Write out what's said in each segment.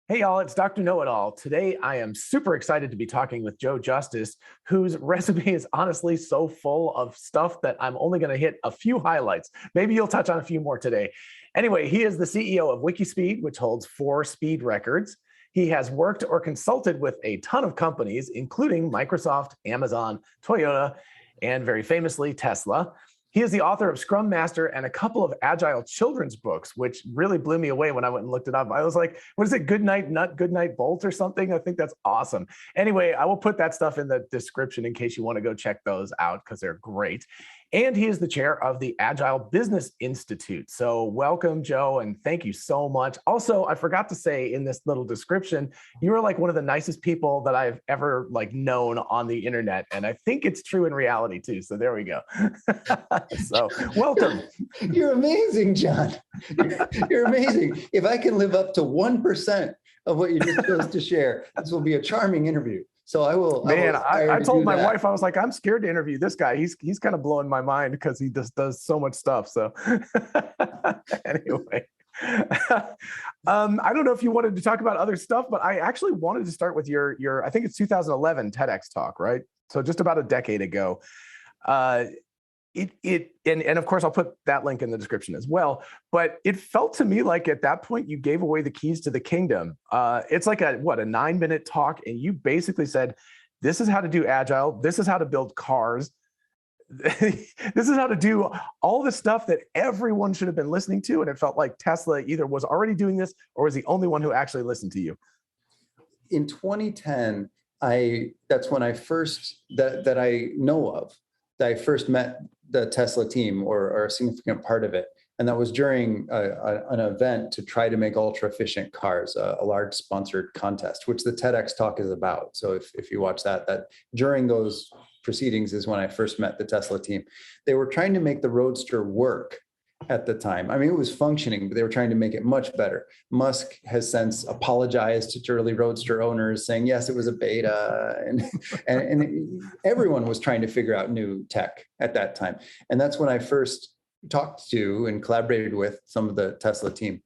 Hey y'all, it's Dr. Know-It-All. Today I am super excited to be talking with Joe Justice, whose resume is honestly so full of stuff that I'm only going to hit a few highlights. Maybe you'll touch on a few more today. Anyway, he is the CEO of Wikispeed, which holds 4 speed records. He has worked or consulted with a ton of companies, including Microsoft, Amazon, Toyota, and very famously, Tesla. He is the author of Scrum Master and a couple of Agile children's books, which really blew me away when I went and looked it up. I was like, what is it? Good Night Nut, Good Night Bolt or something? I think that's awesome. Anyway, I will put that stuff in the description in case you want to go check those out because they're great. And he is the chair of the Agile Business Institute. So welcome, Joe, and thank you so much. Also, I forgot to say in this little description, you are like one of the nicest people that I've ever known on the internet. And I think it's true in reality too. So there we go. So welcome. You're amazing, John. You're amazing. If I can live up to 1% of what you just chose to share, this will be a charming interview. So I will. Man, I told my wife, I was like, I'm scared to interview this guy. He's kind of blowing my mind because he just does so much stuff. So anyway, I don't know if you wanted to talk about other stuff, but I actually wanted to start with your I think it's 2011 TEDx talk, right? So just about a decade ago. And of course I'll put that link in the description as well, but it felt to me like at that point you gave away the keys to the kingdom. It's like a 9-minute talk, and you basically said, this is how to do Agile, this is how to build cars, this is how to do all the stuff that everyone should have been listening to. And it felt like Tesla either was already doing this or was the only one who actually listened to you. In 2010, that's when I first that I know of. That I first met the Tesla team or a significant part of it. And that was during an event to try to make ultra efficient cars, a large sponsored contest, which the TEDx talk is about. So if you watch that during those proceedings is when I first met the Tesla team. They were trying to make the Roadster work at the time. I mean, it was functioning, but they were trying to make it much better. Musk has since apologized to early Roadster owners, saying, yes, it was a beta. And everyone was trying to figure out new tech at that time. And that's when I first talked to and collaborated with some of the Tesla team.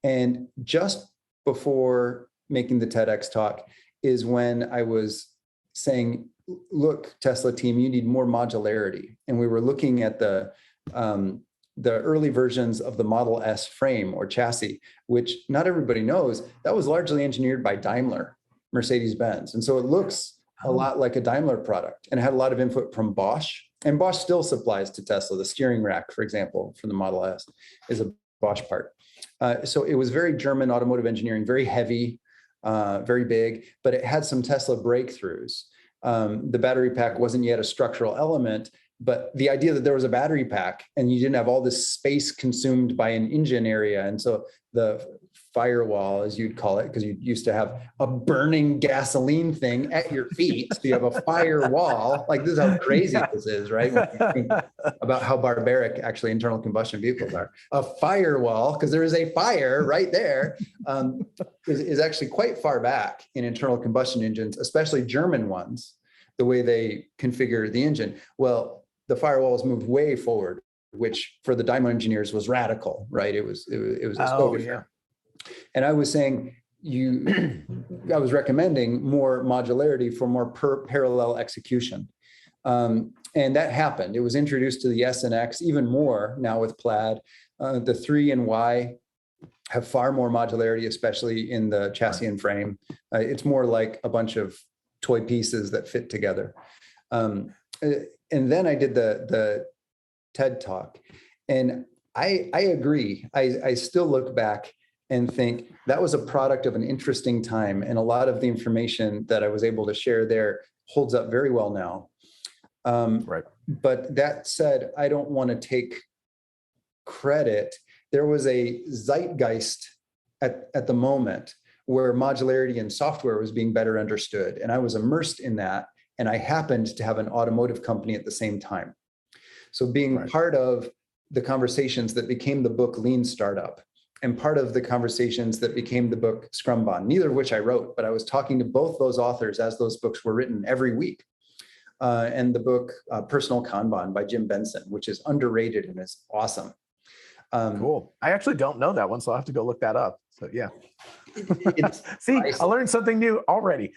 And just before making the TEDx talk is when I was saying, look, Tesla team, you need more modularity. And we were looking at the early versions of the Model S frame or chassis, which not everybody knows, that was largely engineered by Daimler, Mercedes-Benz. And so it looks a lot like a Daimler product, and it had a lot of input from Bosch. And Bosch still supplies to Tesla. The steering rack, for example, for the Model S is a Bosch part. So it was very German automotive engineering, very heavy, very big, but it had some Tesla breakthroughs. The battery pack wasn't yet a structural element, but the idea that there was a battery pack and you didn't have all this space consumed by an engine area. And so the firewall, as you'd call it, because you used to have a burning gasoline thing at your feet. So you have a firewall. Like, this is how crazy this is, right? When you think about how barbaric actually internal combustion vehicles are. A firewall, because there is a fire right there, is actually quite far back in internal combustion engines, especially German ones, the way they configure the engine. Well, the firewalls moved way forward, which for the Daimler engineers was radical, right? It was so different. Yeah. And I was saying, I was recommending more modularity for more parallel execution. And that happened. It was introduced to the S and X even more now with Plaid. The 3 and Y have far more modularity, especially in the chassis and frame. It's more like a bunch of toy pieces that fit together. And then I did the TED Talk. And I agree. I still look back and think that was a product of an interesting time. And a lot of the information that I was able to share there holds up very well now. Right. But that said, I don't want to take credit. There was a zeitgeist at the moment where modularity in software was being better understood. And I was immersed in that. And I happened to have an automotive company at the same time. So being part of the conversations that became the book Lean Startup, and part of the conversations that became the book Scrum Bond, neither of which I wrote, but I was talking to both those authors as those books were written every week. And the book Personal Kanban by Jim Benson, which is underrated and is awesome. Cool. I actually don't know that one, so I'll have to go look that up. So yeah. It's See, I priceless. learned something new already.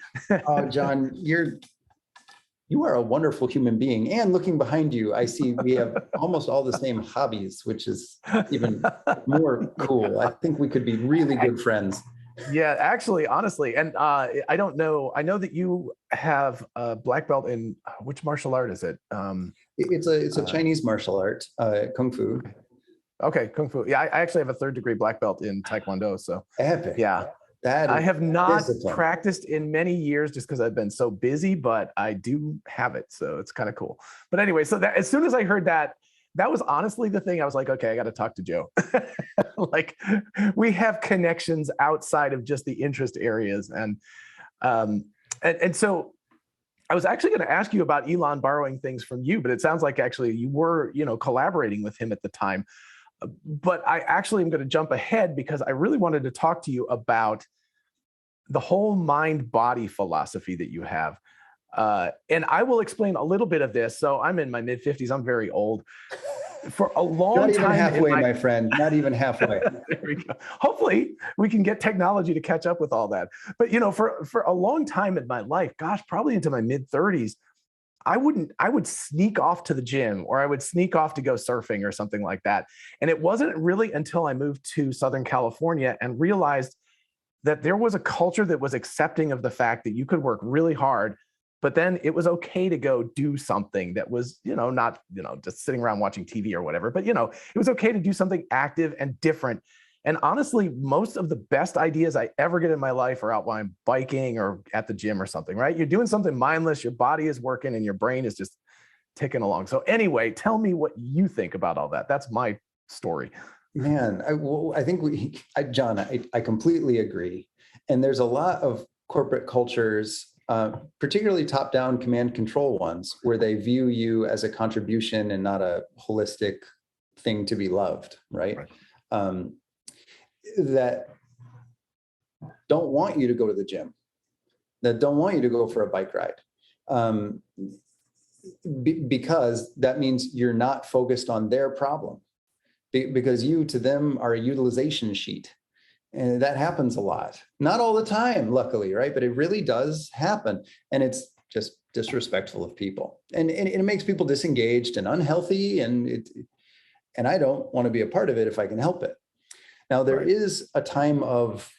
Oh, John, you are a wonderful human being. And looking behind you, I see we have almost all the same hobbies, which is even more cool. I think we could be really good friends. Yeah, actually, honestly, and I don't know. I know that you have a black belt in which martial art is it? It's a Chinese martial art, kung fu. Okay, kung fu. Yeah, I actually have a third-degree black belt in Taekwondo. So, Epic. yeah, That I is have not discipline. practiced in many years just because I've been so busy, but I do have it, so it's kind of cool. But anyway, so that as soon as I heard that, that was honestly the thing. I was like, okay, I got to talk to Joe. Like, we have connections outside of just the interest areas, um, and so I was actually going to ask you about Elon borrowing things from you, but it sounds like actually you were, collaborating with him at the time. But I actually am going to jump ahead because I really wanted to talk to you about the whole mind body philosophy that you have. And I will explain a little bit of this. So I'm in my mid 50s. I'm very old. For a long Not even time halfway, my friend. Not even halfway. There we go. Hopefully we can get technology to catch up with all that. But for a long time in my life, gosh, probably into my mid 30s, I would sneak off to the gym or I would sneak off to go surfing or something like that. And it wasn't really until I moved to Southern California and realized that there was a culture that was accepting of the fact that you could work really hard, but then it was okay to go do something that was, not, just sitting around watching TV or whatever, but, it was okay to do something active and different. And honestly, most of the best ideas I ever get in my life are out while I'm biking or at the gym or something, right? You're doing something mindless, your body is working and your brain is just ticking along. So anyway, tell me what you think about all that. That's my story. Man, I think John, I completely agree. And there's a lot of corporate cultures, particularly top-down command control ones, where they view you as a contribution and not a holistic thing to be loved, right? That don't want you to go to the gym, that don't want you to go for a bike ride, because that means you're not focused on their problem. Because you to them are a utilization sheet. And that happens a lot. Not all the time, luckily, right? But it really does happen. And it's just disrespectful of people. And it makes people disengaged and unhealthy. And I don't want to be a part of it if I can help it. Now, there is a time of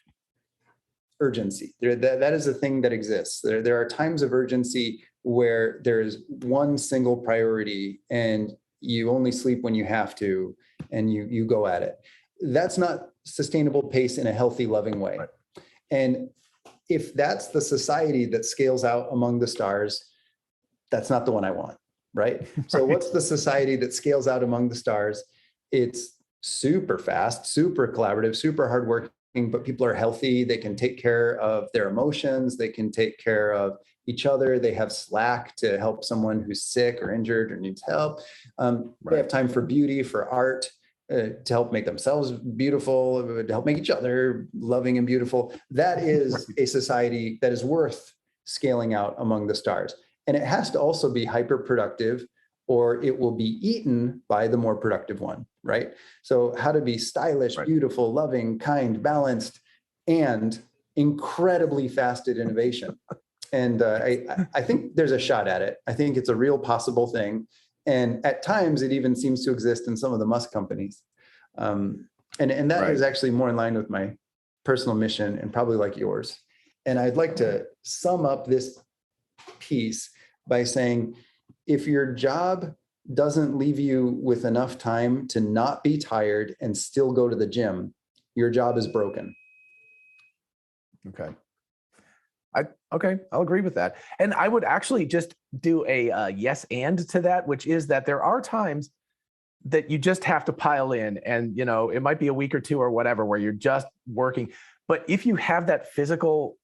urgency. That is a thing that exists. There are times of urgency where there's one single priority and you only sleep when you have to, and you go at it. That's not sustainable pace in a healthy, loving way. Right. And if that's the society that scales out among the stars, that's not the one I want, right? So what's the society that scales out among the stars? It's super fast, super collaborative, super hardworking, but people are healthy. They can take care of their emotions. They can take care of each other. They have Slack to help someone who's sick or injured or needs help. They have time for beauty, for art, to help make themselves beautiful, to help make each other loving and beautiful. That is a society that is worth scaling out among the stars. And it has to also be hyper productive, or it will be eaten by the more productive one, right? So how to be stylish, beautiful, loving, kind, balanced, and incredibly fast at innovation. And I think there's a shot at it. I think it's a real possible thing. And at times it even seems to exist in some of the Musk companies. And that is actually more in line with my personal mission and probably like yours. And I'd like to sum up this piece by saying, if your job doesn't leave you with enough time to not be tired and still go to the gym, your job is broken. Okay. I'll agree with that. And I would actually just do a yes and to that, which is that there are times that you just have to pile in and, it might be a week or two or whatever, where you're just working. But if you have that physical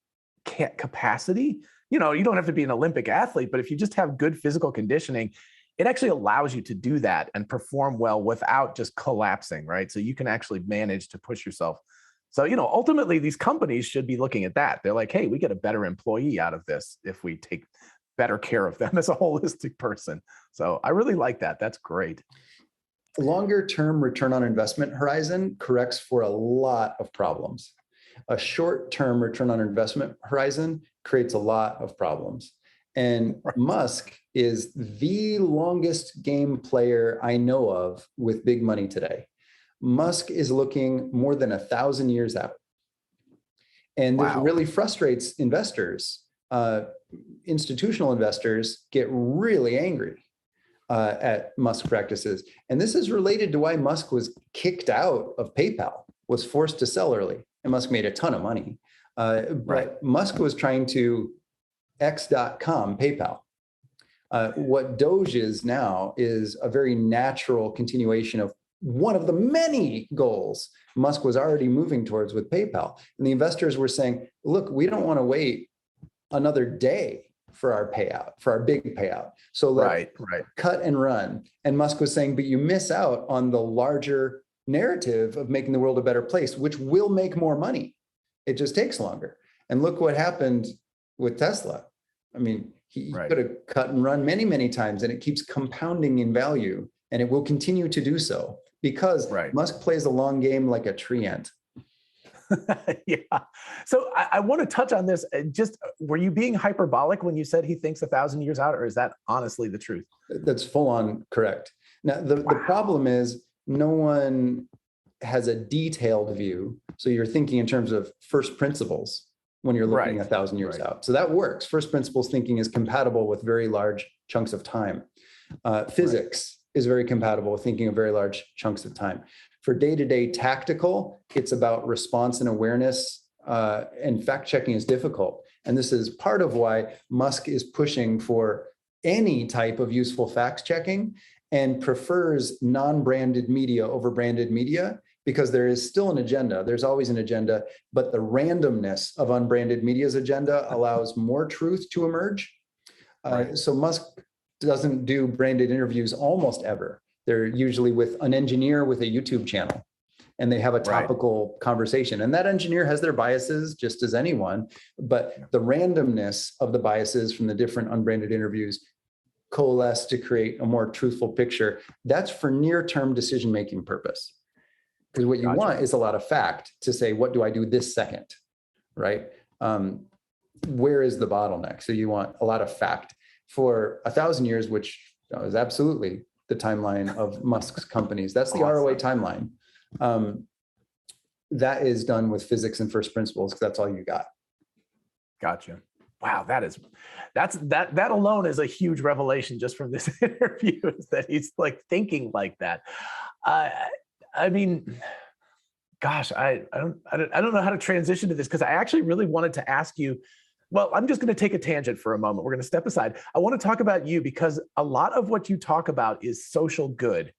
capacity, you don't have to be an Olympic athlete, but if you just have good physical conditioning, it actually allows you to do that and perform well without just collapsing, right? So you can actually manage to push yourself. So, ultimately these companies should be looking at that. They're like, hey, we get a better employee out of this if we take better care of them as a holistic person. So I really like that. That's great. Longer term return on investment horizon corrects for a lot of problems. A short-term return on investment horizon creates a lot of problems. And Musk is the longest game player I know of with big money today. Musk is looking more than 1,000 years out. And this really frustrates investors. Institutional investors get really angry at Musk practices. And this is related to why Musk was kicked out of PayPal, was forced to sell early. And Musk made a ton of money. But Musk was trying to X.com, PayPal. What Doge is now is a very natural continuation of one of the many goals Musk was already moving towards with PayPal. And the investors were saying, look, we don't want to wait another day for our payout, for our big payout. So let's cut and run. And Musk was saying, but you miss out on the larger narrative of making the world a better place, which will make more money. It just takes longer. And look what happened with Tesla. I mean, he could have cut and run many, many times, and it keeps compounding in value, and it will continue to do so because Musk plays a long game like a tree ant. Yeah. So I want to touch on this. Just, were you being hyperbolic when you said he thinks 1,000 years out, or is that honestly the truth? That's full on correct. Now, the problem is no one has a detailed view. So you're thinking in terms of first principles when you're looking 1,000 years out. So that works. First principles thinking is compatible with very large chunks of time. Physics is very compatible with thinking of very large chunks of time. For day-to-day tactical, it's about response and awareness, and fact-checking is difficult. And this is part of why Musk is pushing for any type of useful fact-checking and prefers non-branded media over branded media, because there is still an agenda. There's always an agenda, but the randomness of unbranded media's agenda allows more truth to emerge. So Musk doesn't do branded interviews almost ever. They're usually with an engineer with a YouTube channel, and they have a topical conversation. And that engineer has their biases just as anyone, but the randomness of the biases from the different unbranded interviews coalesce to create a more truthful picture. That's for near-term decision-making purpose. Because what you want is a lot of fact to say, what do I do this second, right? Where is the bottleneck? So you want a lot of fact. For 1,000 years, which is absolutely the timeline of Musk's companies. That's the ROA timeline. That is done with physics and first principles, because that's all you got. Gotcha. Wow, that alone is a huge revelation just from this interview, is that he's like thinking like that. I mean, gosh, I don't know how to transition to this, because I actually really wanted to ask you. Well, I'm just going to take a tangent for a moment. We're going to step aside. I want to talk about you, because a lot of what you talk about is social good.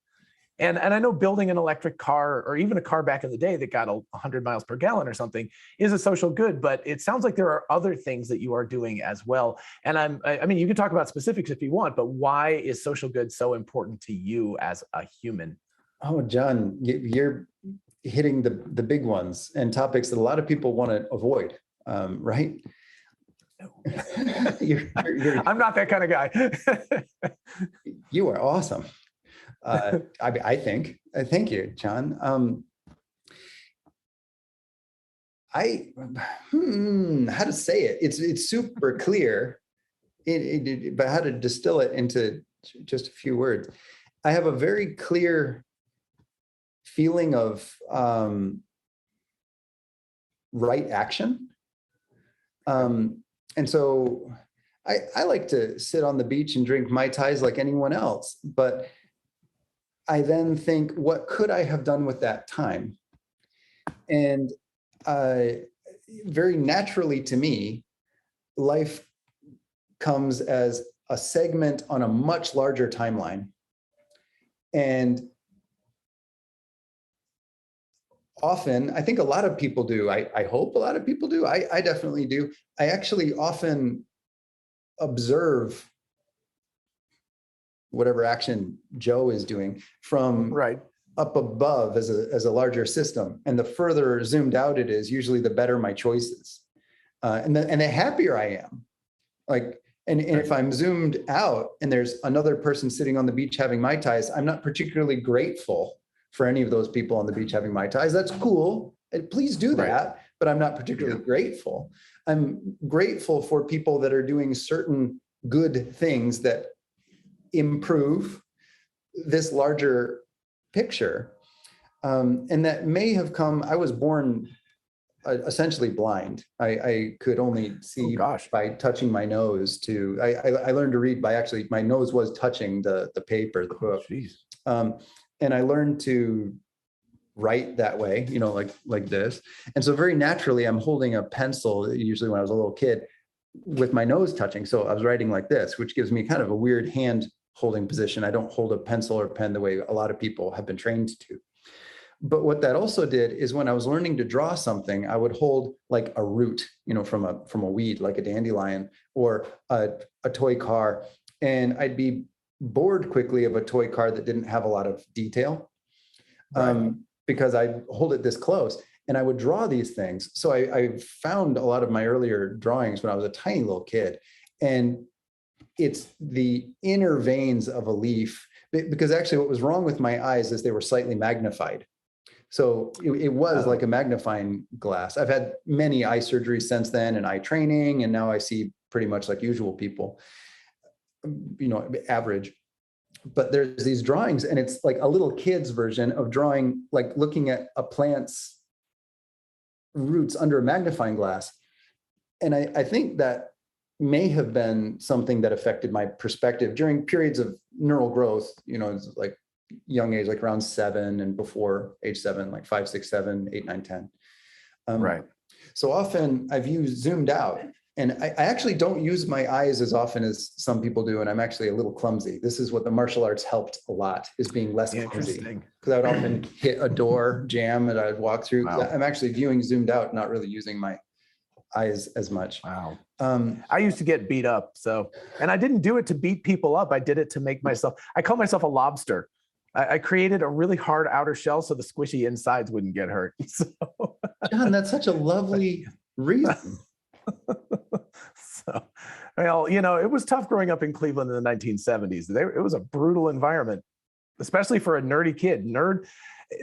And I know building an electric car, or even a car back in the day that got 100 miles per gallon or something, is a social good. But it sounds like there are other things that you are doing as well. And I mean, you can talk about specifics if you want, but why is social good so important to you as a human? Oh, John, you're hitting the big ones and topics that a lot of people want to avoid, right? I'm not that kind of guy. You are awesome. I think. Thank you, John. How to say it? It's super clear, but how to distill it into just a few words. I have a very clear feeling of right action. And so I like to sit on the beach and drink Mai Tais like anyone else, but I then think, what could I have done with that time? And very naturally to me, life comes as a segment on a much larger timeline. And often, I think a lot of people do, I hope a lot of people do, I definitely do. I actually often observe whatever action Joe is doing from up above as a larger system. And the further zoomed out it is, usually the better my choices. And the happier I am. And if I'm zoomed out and there's another person sitting on the beach having Mai Tais, I'm not particularly grateful for any of those people on the beach having Mai Tais. That's cool. And please do that. but I'm not particularly grateful. I'm grateful for people that are doing certain good things that improve this larger picture. And that may have come, I was born essentially blind. I could only see by touching my nose I learned to read by actually, my nose was touching the paper, the book. And I learned to write that way, like this. And so very naturally, I'm holding a pencil, usually when I was a little kid, with my nose touching. So I was writing like this, which gives me kind of a weird hand holding position. I don't hold a pencil or pen the way a lot of people have been trained to. But what that also did is when I was learning to draw something, I would hold like a root, from a weed, like a dandelion, or a toy car. And I'd be bored quickly of a toy car that didn't have a lot of detail, because I hold it this close and I would draw these things. So I found a lot of my earlier drawings when I was a tiny little kid, and it's the inner veins of a leaf, because actually what was wrong with my eyes is they were slightly magnified. So it was like a magnifying glass. I've had many eye surgeries since then and eye training, and now I see pretty much like usual people, average. But there's these drawings, and it's like a little kid's version of drawing, like looking at a plant's roots under a magnifying glass. And I think that may have been something that affected my perspective during periods of neural growth, like young age, like around 7, and before age 7, like 5, 6, 7, 8, 9, 10. So often I've used zoomed out, and I actually don't use my eyes as often as some people do. And I'm actually a little clumsy. This is what the martial arts helped a lot, is being less clumsy, because I would often hit a door jam that I'd walk through. I'm actually viewing zoomed out, not really using my eyes as much. I used to get beat up. And I didn't do it to beat people up. I did it to make myself, I call myself a lobster. I created a really hard outer shell so the squishy insides wouldn't get hurt. John, that's such a lovely reason. It was tough growing up in Cleveland in the 1970s. It was a brutal environment, especially for a nerdy kid.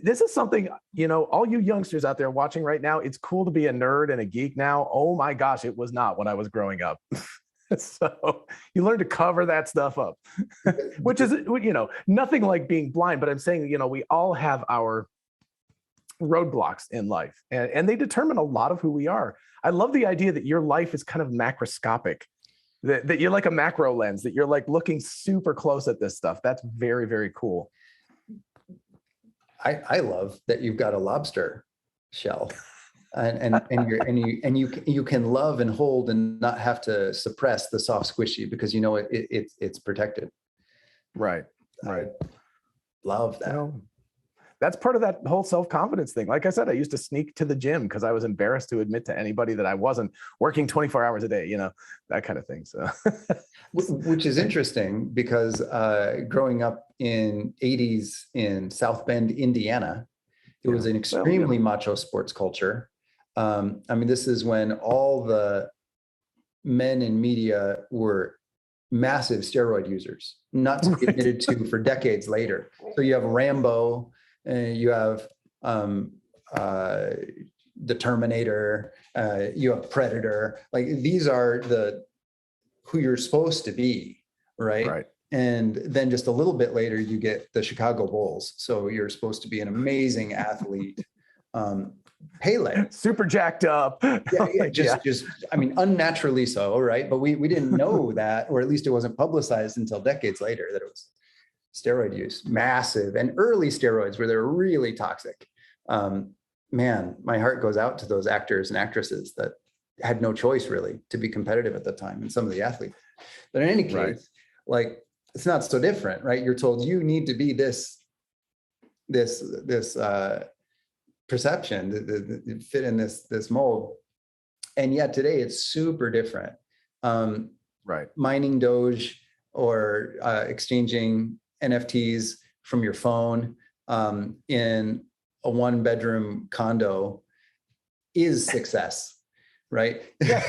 This is something, all you youngsters out there watching right now, it's cool to be a nerd and a geek now. Oh my gosh, it was not when I was growing up. So you learn to cover that stuff up, which is, nothing like being blind, but I'm saying, we all have our roadblocks in life, and they determine a lot of who we are. I love the idea that your life is kind of macroscopic, that you're like a macro lens, that you're like looking super close at this stuff. That's very, very cool. I love that you've got a lobster shell. And you can love and hold and not have to suppress the soft squishy, because it's protected. Right. Love that. That's part of that whole self-confidence thing. Like I said, I used to sneak to the gym because I was embarrassed to admit to anybody that I wasn't working 24 hours a day, that kind of thing. So, which is interesting, because growing up in 80s in South Bend, Indiana, it was an extremely macho sports culture. This is when all the men in media were massive steroid users, not to be admitted to for decades later. So you have Rambo, you have the Terminator, you have Predator. Like, these are who you're supposed to be, right? And then just a little bit later, you get the Chicago Bulls. So you're supposed to be an amazing athlete. Pele, super jacked up. Unnaturally so, right? But we didn't know that, or at least it wasn't publicized until decades later, that it was steroid use, massive, and early steroids where they're really toxic. Man, my heart goes out to those actors and actresses that had no choice really to be competitive at the time, and some of the athletes. But in any case, it's not so different, right? You're told you need to be this perception to fit in this mold, and yet today it's super different. Mining Doge or exchanging NFTs from your phone in a 1-bedroom condo is success, right? Yeah,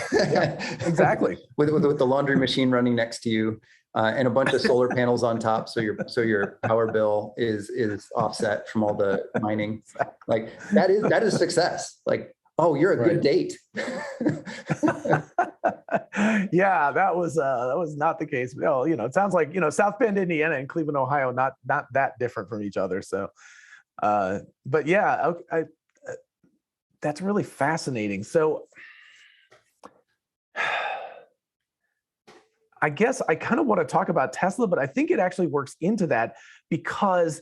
exactly. with the laundry machine running next to you, and a bunch of solar panels on top, so your power bill is offset from all the mining. Like, that is success. Like, Oh, you're a good date. Yeah, that was not the case. Well, it sounds like, South Bend, Indiana and Cleveland, Ohio, not that different from each other. So, but yeah, that's really fascinating. So I guess I kind of want to talk about Tesla, but I think it actually works into that, because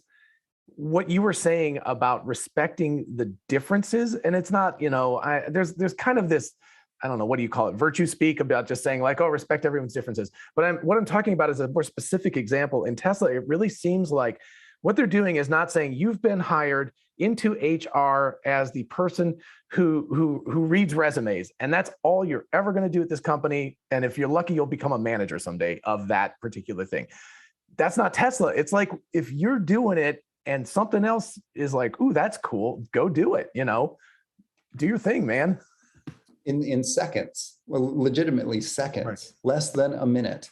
what you were saying about respecting the differences, and it's not, there's kind of this, I don't know, what do you call it, virtue speak about just saying like, oh, respect everyone's differences. But what I'm talking about is a more specific example. In Tesla, it really seems like what they're doing is not saying you've been hired into HR as the person who reads resumes, and that's all you're ever going to do at this company. And if you're lucky, you'll become a manager someday of that particular thing. That's not Tesla. It's like, if you're doing it and something else is like, ooh, that's cool, go do it. Do your thing, man. In seconds, well, legitimately seconds, right. Less than a minute.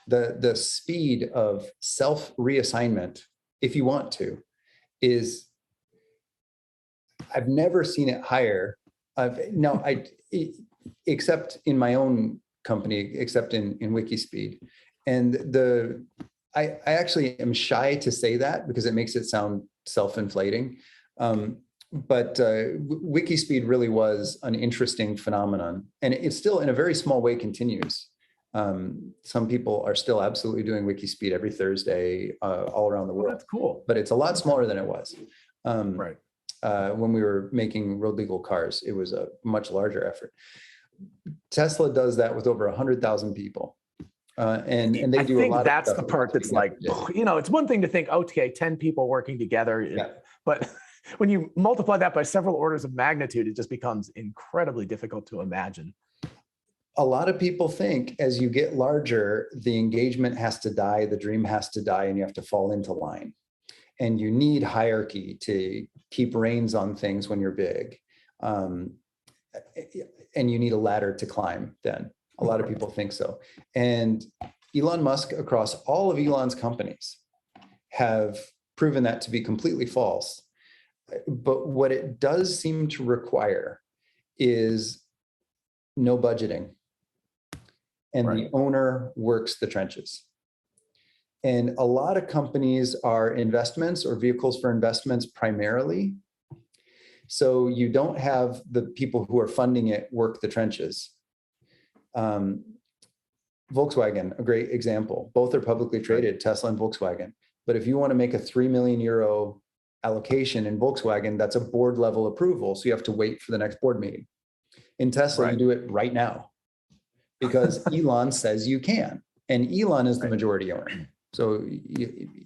The speed of self-reassignment, if you want to, is, I've never seen it higher. Except in my own company, except in Wikispeed. And I actually am shy to say that because it makes it sound self-inflating. But Wikispeed really was an interesting phenomenon, and it still, in a very small way, continues. Some people are still absolutely doing Wikispeed every Thursday all around the world. That's cool. But it's a lot smaller than it was. Right. When we were making road legal cars, it was a much larger effort. Tesla does that with over 100,000 people. And they do a lot of stuff. That's the part that's like, it's one thing to think, okay, 10 people working together, yeah. But when you multiply that by several orders of magnitude, it just becomes incredibly difficult to imagine. A lot of people think as you get larger, the engagement has to die, the dream has to die, and you have to fall into line. And you need hierarchy to keep reins on things when you're big. And you need a ladder to climb then. A lot of people think so. And Elon Musk, across all of Elon's companies, have proven that to be completely false. But what it does seem to require is no budgeting. And right. The owner works the trenches. And a lot of companies are investments or vehicles for investments primarily. So you don't have the people who are funding it work the trenches. Volkswagen, a great example. Both are publicly traded, Tesla and Volkswagen. But if you want to make a 3 million euro allocation in Volkswagen, that's a board level approval. So you have to wait for the next board meeting. In Tesla, right. You do it right now because Elon says you can. And Elon is the majority owner. So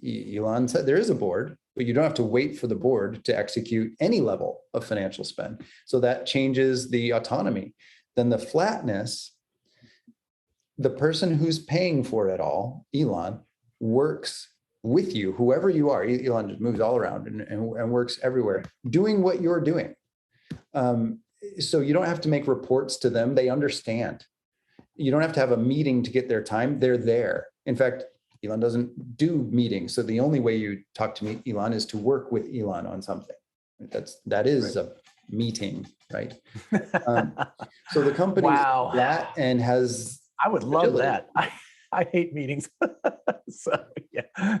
Elon said there is a board, but you don't have to wait for the board to execute any level of financial spend. So that changes the autonomy. Then the flatness, the person who's paying for it all, Elon, works with you, whoever you are. Elon just moves all around and works everywhere, doing what you're doing. So you don't have to make reports to them. They understand. You don't have to have a meeting to get their time. They're there. In fact, Elon doesn't do meetings. So the only way you talk to Elon is to work with Elon on something. That is right. A meeting, right? So the company wow. That and has. I would love that. I hate meetings. So yeah,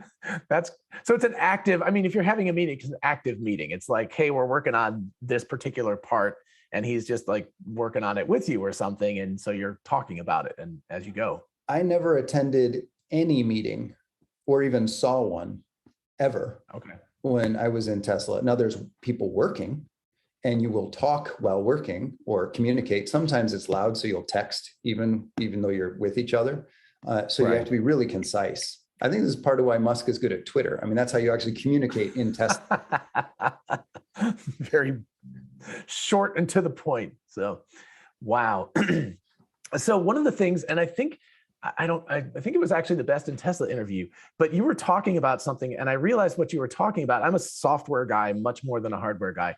so it's an active. I mean, if you're having a meeting, it's an active meeting. It's like, hey, we're working on this particular part, and he's just like working on it with you or something, and so you're talking about it and as you go. I never attended any meeting or even saw one ever. Okay. When I was in Tesla. Now there's people working and you will talk while working or communicate. Sometimes it's loud, so you'll text even though you're with each other. So right. You have to be really concise. I think this is part of why Musk is good at Twitter. I mean, that's how you actually communicate in Tesla. Very short and to the point. So, wow. So one of the things, and I think it was actually the Best in Tesla interview, but you were talking about something and I realized what you were talking about. I'm a software guy, much more than a hardware guy.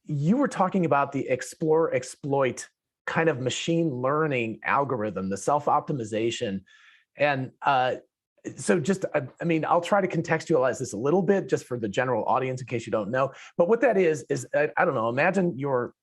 You were talking about the explore, exploit kind of machine learning algorithm, the self-optimization. And So just, I mean, I'll try to contextualize this a little bit just for the general audience in case you don't know. But what that is I don't know, imagine you're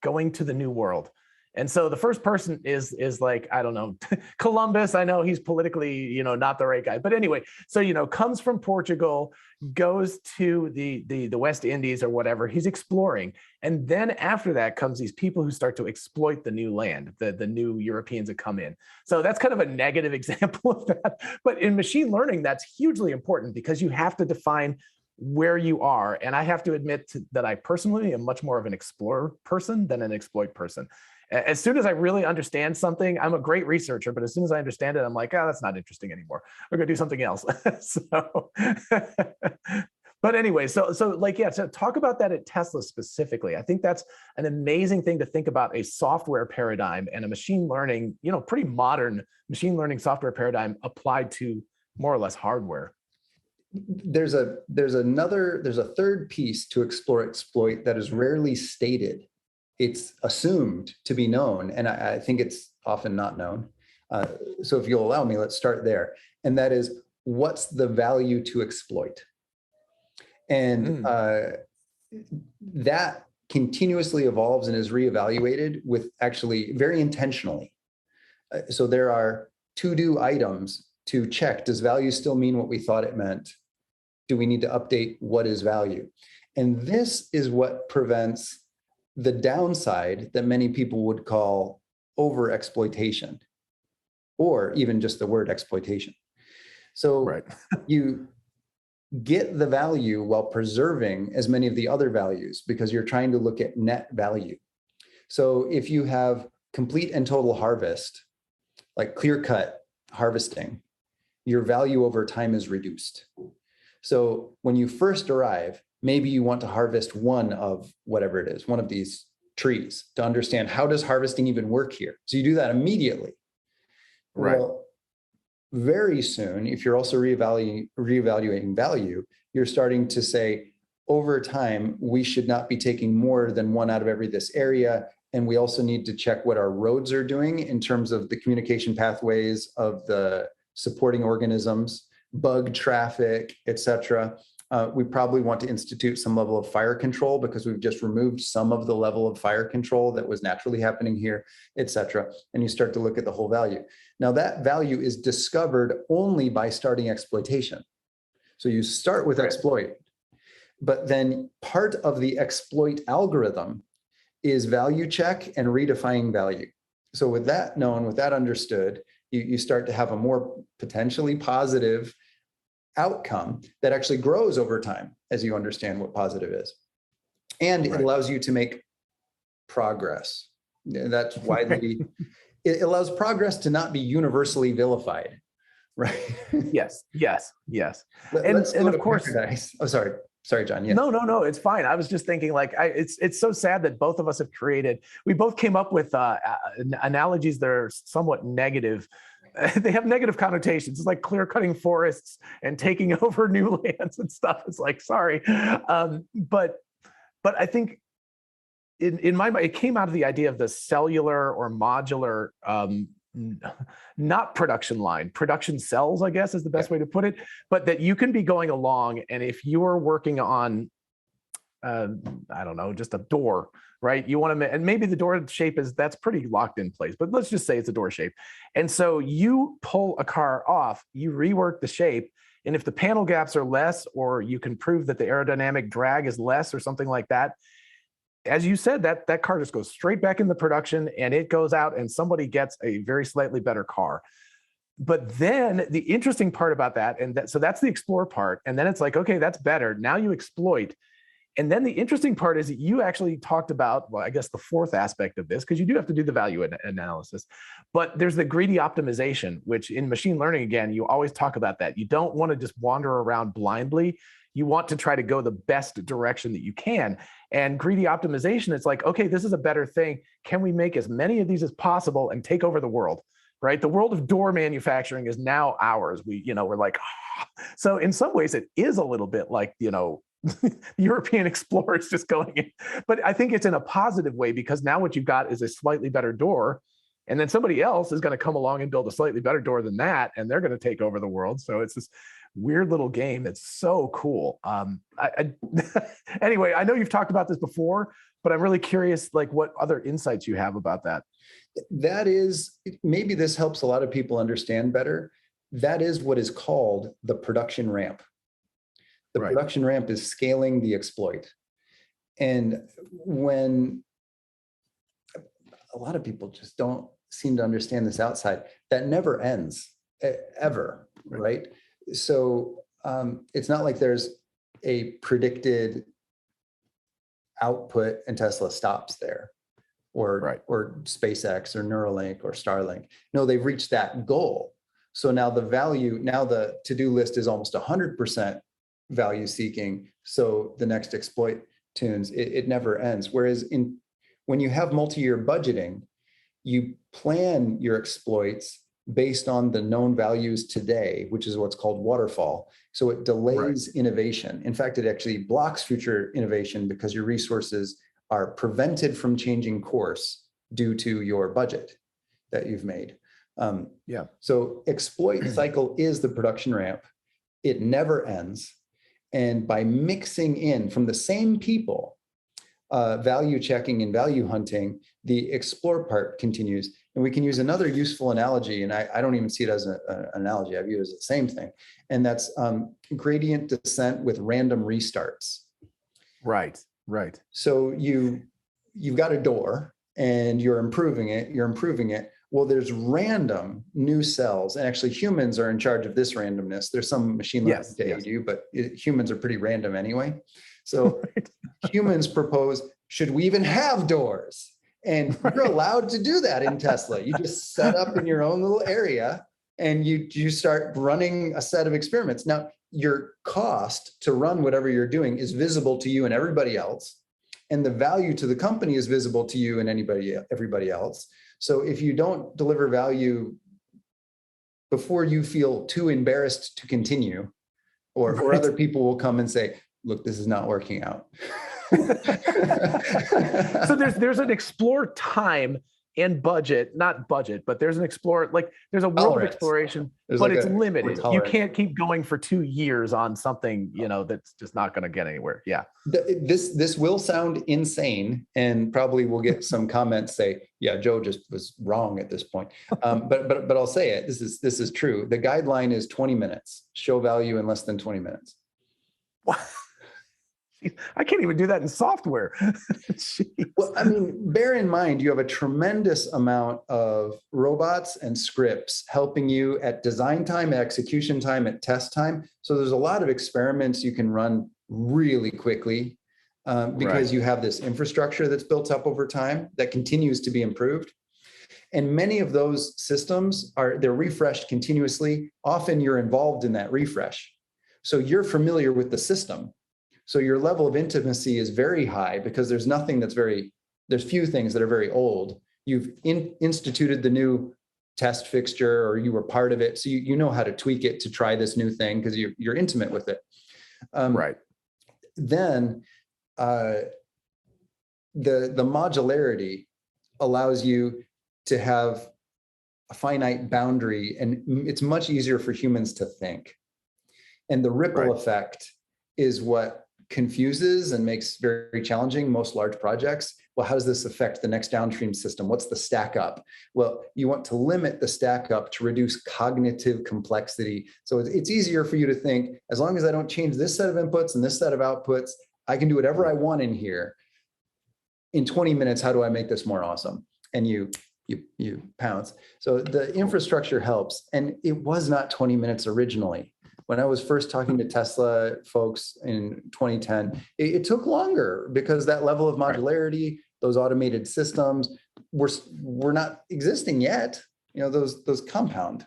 going to the new world. And so the first person is like, I don't know, Columbus. I know he's politically, not the right guy. But anyway, so, comes from Portugal, goes to the West Indies or whatever. He's exploring. And then after that comes these people who start to exploit the new land, the new Europeans that come in. So that's kind of a negative example of that. But in machine learning, that's hugely important because you have to define where you are. And I have to admit that I personally am much more of an explorer person than an exploit person. As soon as I really understand something, I'm a great researcher, but as soon as I understand it, I'm like, oh, that's not interesting anymore. We're gonna do something else. So, but anyway, so talk about that at Tesla specifically. I think that's an amazing thing to think about, a software paradigm and a machine learning, pretty modern machine learning software paradigm applied to more or less hardware. There's a third piece to explore exploit that is rarely stated. It's assumed to be known, and I think it's often not known. So if you'll allow me, let's start there. And that is, what's the value to exploit? And that continuously evolves and is reevaluated with actually very intentionally. So there are to-do items to check. Does value still mean what we thought it meant? Do we need to update what is value? And this is what prevents the downside that many people would call over exploitation, or even just the word exploitation. So you get the value while preserving as many of the other values because you're trying to look at net value. So if you have complete and total harvest, like clear-cut harvesting, your value over time is reduced. So when you first arrive, maybe you want to harvest one of whatever it is, one of these trees, to understand how does harvesting even work here. So you do that immediately. Right. Well, very soon, if you're also reevaluating value, you're starting to say, over time, we should not be taking more than one out of this area. And we also need to check what our roads are doing in terms of the communication pathways of the supporting organisms, bug traffic, et cetera. We probably want to institute some level of fire control because we've just removed some of the level of fire control that was naturally happening here, et cetera. And you start to look at the whole value. Now that value is discovered only by starting exploitation. So you start with exploit, but then part of the exploit algorithm is value check and redefining value. So with that known, with that understood, you start to have a more potentially positive outcome that actually grows over time as you understand what positive is. And it allows you to make progress. That's widely, it allows progress to not be universally vilified, right? Yes. Let's go to paradise. Oh, sorry, John. Yeah. No, it's fine. I was just thinking, like, it's so sad that both of us have we both came up with analogies that are somewhat negative. They have negative connotations. It's like clear cutting forests and taking over new lands and stuff. It's like, sorry. But I think in my mind, it came out of the idea of the cellular or modular, not production line, production cells, I guess is the best way to put it, but that you can be going along. And if you are working on, I don't know, just a door, right? You want to, and maybe the door shape that's pretty locked in place, but let's just say it's a door shape. And so you pull a car off, you rework the shape. And if the panel gaps are less, or you can prove that the aerodynamic drag is less or something like that, as you said, that car just goes straight back into production and it goes out and somebody gets a very slightly better car. But then the interesting part about that, so that's the explore part. And then it's like, okay, that's better. Now you exploit. And then the interesting part is that you actually talked about, well, I guess the fourth aspect of this, because you do have to do the value analysis, but there's the greedy optimization, which in machine learning, again, you always talk about that. You don't want to just wander around blindly. You want to try to go the best direction that you can. And greedy optimization, it's like, okay, this is a better thing. Can we make as many of these as possible and take over the world, right? The world of door manufacturing is now ours. We're like, oh. So in some ways it is a little bit like, European explorers just going in. But I think it's in a positive way, because now what you've got is a slightly better door And then somebody else is going to come along and build a slightly better door than that, and they're going to take over the world. So it's this weird little game that's so cool. Anyway, I know you've talked about this before, but I'm really curious, like, what other insights you have about that. That is, maybe this helps a lot of people understand better. That is what is called the production ramp. The production ramp is scaling the exploit. And when a lot of people just don't seem to understand this outside, that never ends ever, right? So it's not like there's a predicted output and Tesla stops there, or SpaceX or Neuralink or Starlink. No, they've reached that goal. So now the to-do list is almost 100% value seeking. So the next exploit tunes, it never ends. Whereas when you have multi-year budgeting, you plan your exploits based on the known values today, which is what's called waterfall. So it delays innovation. In fact, it actually blocks future innovation because your resources are prevented from changing course due to your budget that you've made. So exploit cycle is the production ramp. It never ends. And by mixing in from the same people, value checking and value hunting, the explore part continues. And we can use another useful analogy, and I don't even see it as an analogy. I view it as the same thing. And that's gradient descent with random restarts. Right. So you've got a door and you're improving it. Well, there's random new cells, and actually humans are in charge of this randomness. There's some machine learning to aid you, but humans are pretty random anyway. So humans propose, should we even have doors? And you're allowed to do that in Tesla. You just set up in your own little area and you start running a set of experiments. Now, your cost to run whatever you're doing is visible to you and everybody else. And the value to the company is visible to you and everybody else. So if you don't deliver value before you feel too embarrassed to continue, or other people will come and say, look, this is not working out. So there's an explore time and budget, not budget, but there's an explore, like there's a world of exploration, but it's limited. You can't keep going for 2 years on something, that's just not going to get anywhere. Yeah. This will sound insane, and probably we'll get some comments say, yeah, Joe just was wrong at this point. But I'll say it. This is true. The guideline is 20 minutes. Show value in less than 20 minutes. I can't even do that in software. Well, I mean, bear in mind, you have a tremendous amount of robots and scripts helping you at design time, at execution time, at test time. So there's a lot of experiments you can run really quickly because you have this infrastructure that's built up over time that continues to be improved. And many of those systems they're refreshed continuously. Often you're involved in that refresh. So you're familiar with the system. So your level of intimacy is very high because there's few things that are very old. You've instituted the new test fixture, or you were part of it. So you know how to tweak it to try this new thing because you're intimate with it. Then the modularity allows you to have a finite boundary, and it's much easier for humans to think. And the ripple effect is what confuses and makes very challenging most large projects. Well, how does this affect the next downstream system? What's the stack up? Well, you want to limit the stack up to reduce cognitive complexity. So it's easier for you to think, as long as I don't change this set of inputs and this set of outputs, I can do whatever I want in here. In 20 minutes, how do I make this more awesome? And you pounce. So the infrastructure helps. And it was not 20 minutes originally. When I was first talking to Tesla folks in 2010, it took longer because that level of modularity, those automated systems were not existing yet. Those compound.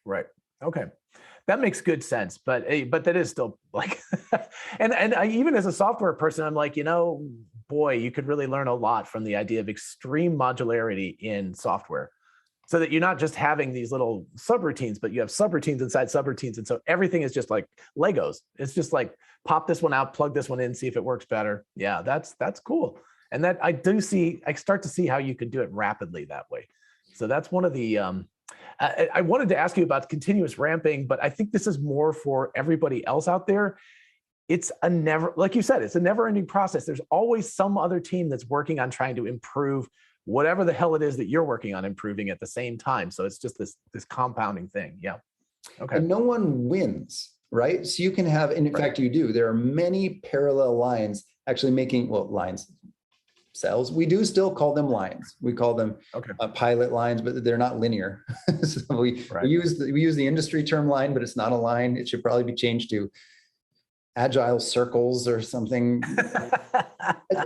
Right. Okay. That makes good sense, but that is still like, and I, even as a software person, I'm like, boy, you could really learn a lot from the idea of extreme modularity in software. So that you're not just having these little subroutines, but you have subroutines inside subroutines. And so everything is just like Legos. It's just like, pop this one out, plug this one in, see if it works better. Yeah, that's cool. And that I start to see how you could do it rapidly that way. So that's one of the, I wanted to ask you about continuous ramping, but I think this is more for everybody else out there. It's a never, like you said, it's a never ending process. There's always some other team that's working on trying to improve whatever the hell it is that you're working on improving at the same time. So it's just this compounding thing. Yeah. Okay. And no one wins, right? So you can have, and in fact, you do. There are many parallel lines actually making, lines, cells. We do still call them lines. We call them pilot lines, but they're not linear. So we use the industry term line, but it's not a line. It should probably be changed to agile circles or something.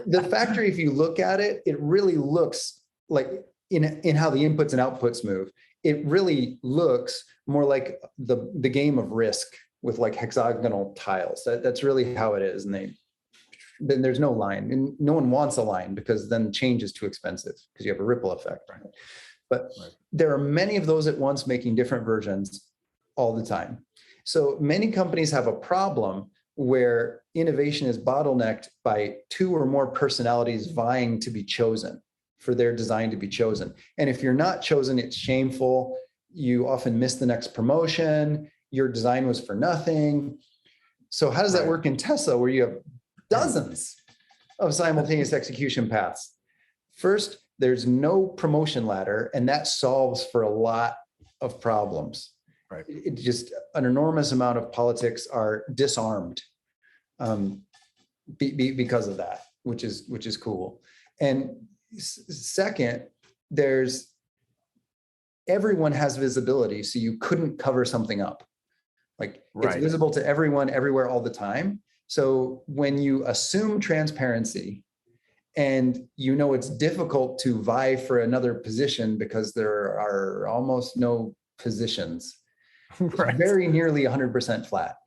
The factory, if you look at it, it really looks like in how the inputs and outputs move. It really looks more like the game of Risk with like hexagonal tiles. That's really how it is. And then there's no line, and no one wants a line because then change is too expensive because you have a ripple effect. Right? But there are many of those at once making different versions all the time. So many companies have a problem where innovation is bottlenecked by two or more personalities vying to be chosen for their design to be chosen. And if you're not chosen, it's shameful. You often miss the next promotion. Your design was for nothing. So how does that work in Tesla, where you have dozens of simultaneous execution paths? First, there's no promotion ladder, and that solves for a lot of problems. Right. It just, an enormous amount of politics are disarmed because of that, which is cool. And second, everyone has visibility, so you couldn't cover something up. Like it's visible to everyone, everywhere, all the time. So when you assume transparency and you know it's difficult to vie for another position because there are almost no positions, very nearly 100% flat.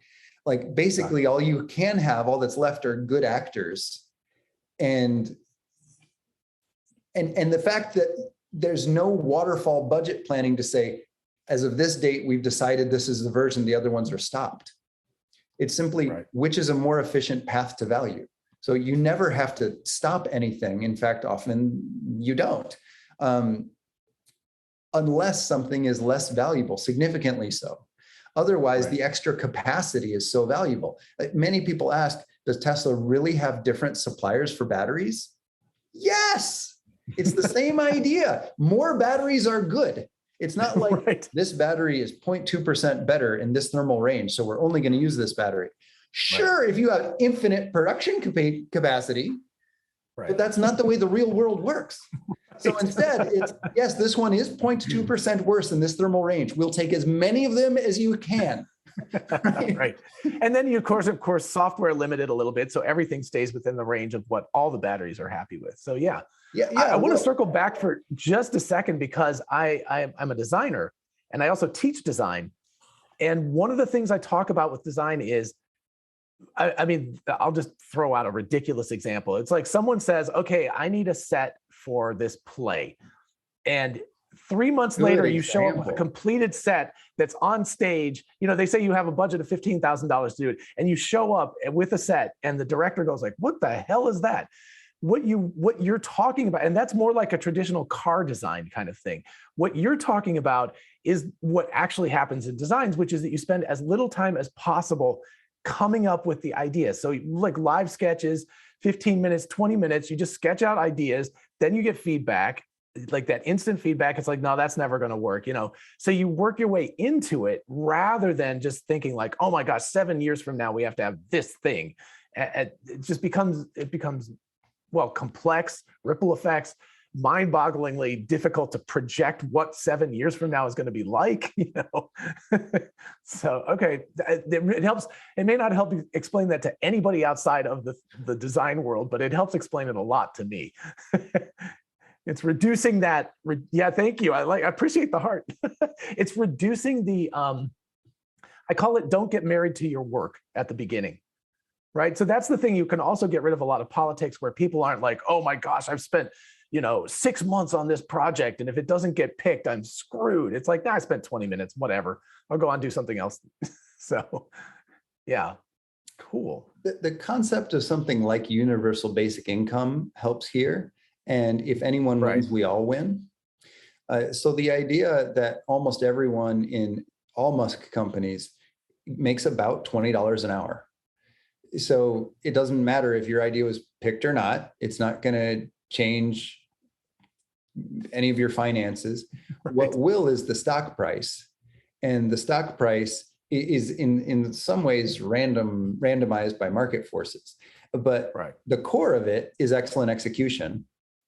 Like basically all you can have, all that's left are good actors. And the fact that there's no waterfall budget planning to say, as of this date, we've decided this is the version, the other ones are stopped. It's simply which is a more efficient path to value. So you never have to stop anything. In fact, often you don't, unless something is less valuable, significantly so. Otherwise, the extra capacity is so valuable. Many people ask, does Tesla really have different suppliers for batteries? Yes, it's the same idea. More batteries are good. It's not like this battery is 0.2% better in this thermal range, so we're only going to use this battery. Sure, if you have infinite production capacity, but that's not the way the real world works. So instead, it's, yes, this one is 0.2% worse in this thermal range. We'll take as many of them as you can. Right. And then you, of course, software limited a little bit, so everything stays within the range of what all the batteries are happy with. So yeah. I want to circle back for just a second because I'm a designer and I also teach design. And one of the things I talk about with design is, I mean, I'll just throw out a ridiculous example. It's like someone says, okay, I need a set for this play. And 3 months later, you show up with a completed set that's on stage. You know, they say you have a budget of $15,000 to do it, and you show up with a set, and the director goes like, "What the hell is that?" What you're talking about, and that's more like a traditional car design kind of thing. What you're talking about is what actually happens in designs, which is that you spend as little time as possible coming up with the idea. So like live sketches, 15 minutes, 20 minutes, you just sketch out ideas, then you get feedback, like that instant feedback. It's like, no, that's never going to work, you know? So you work your way into it rather than just thinking like, oh my gosh, 7 years from now, we have to have this thing. It just becomes, well, complex, ripple effects, mind-bogglingly difficult to project what 7 years from now is going to be like, you know? So, okay, it helps. It may not help you explain that to anybody outside of the design world, but it helps explain it a lot to me. It's reducing that. Yeah, thank you. I appreciate the heart. It's reducing the, I call it don't get married to your work at the beginning. Right. So that's the thing. You can also get rid of a lot of politics where people aren't like, oh my gosh, I've spent, 6 months on this project, and if it doesn't get picked, I'm screwed. It's like, nah, I spent 20 minutes, whatever. I'll go on and do something else. So, yeah, cool. the concept of something like universal basic income helps here. And if anyone wins, we all win. So the idea that almost everyone in all Musk companies makes about $20 an hour. So it doesn't matter if your idea was picked or not. It's not going to change any of your finances. Right. What will is the stock price. And the stock price is in some ways randomized by market forces. But the core of it is excellent execution.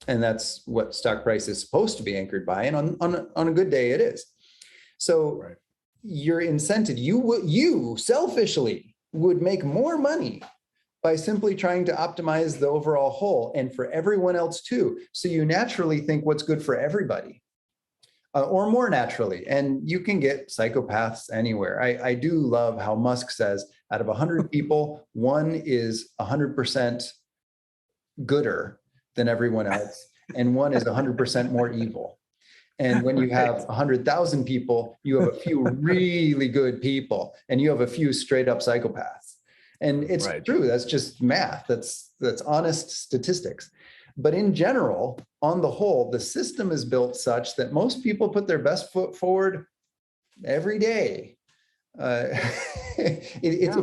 And that's what stock price is supposed to be anchored by. And on a good day, it is. So your incentive, you selfishly would make more money by simply trying to optimize the overall whole, and for everyone else too. So you naturally think what's good for everybody, or more naturally. And you can get psychopaths anywhere. I do love how Musk says out of 100 people, one is 100% gooder than everyone else, and one is 100% more evil. And when you have 100,000 people, you have a few really good people, and you have a few straight up psychopaths. And it's true. That's just math. That's honest statistics. But in general, on the whole, the system is built such that most people put their best foot forward every day. It's a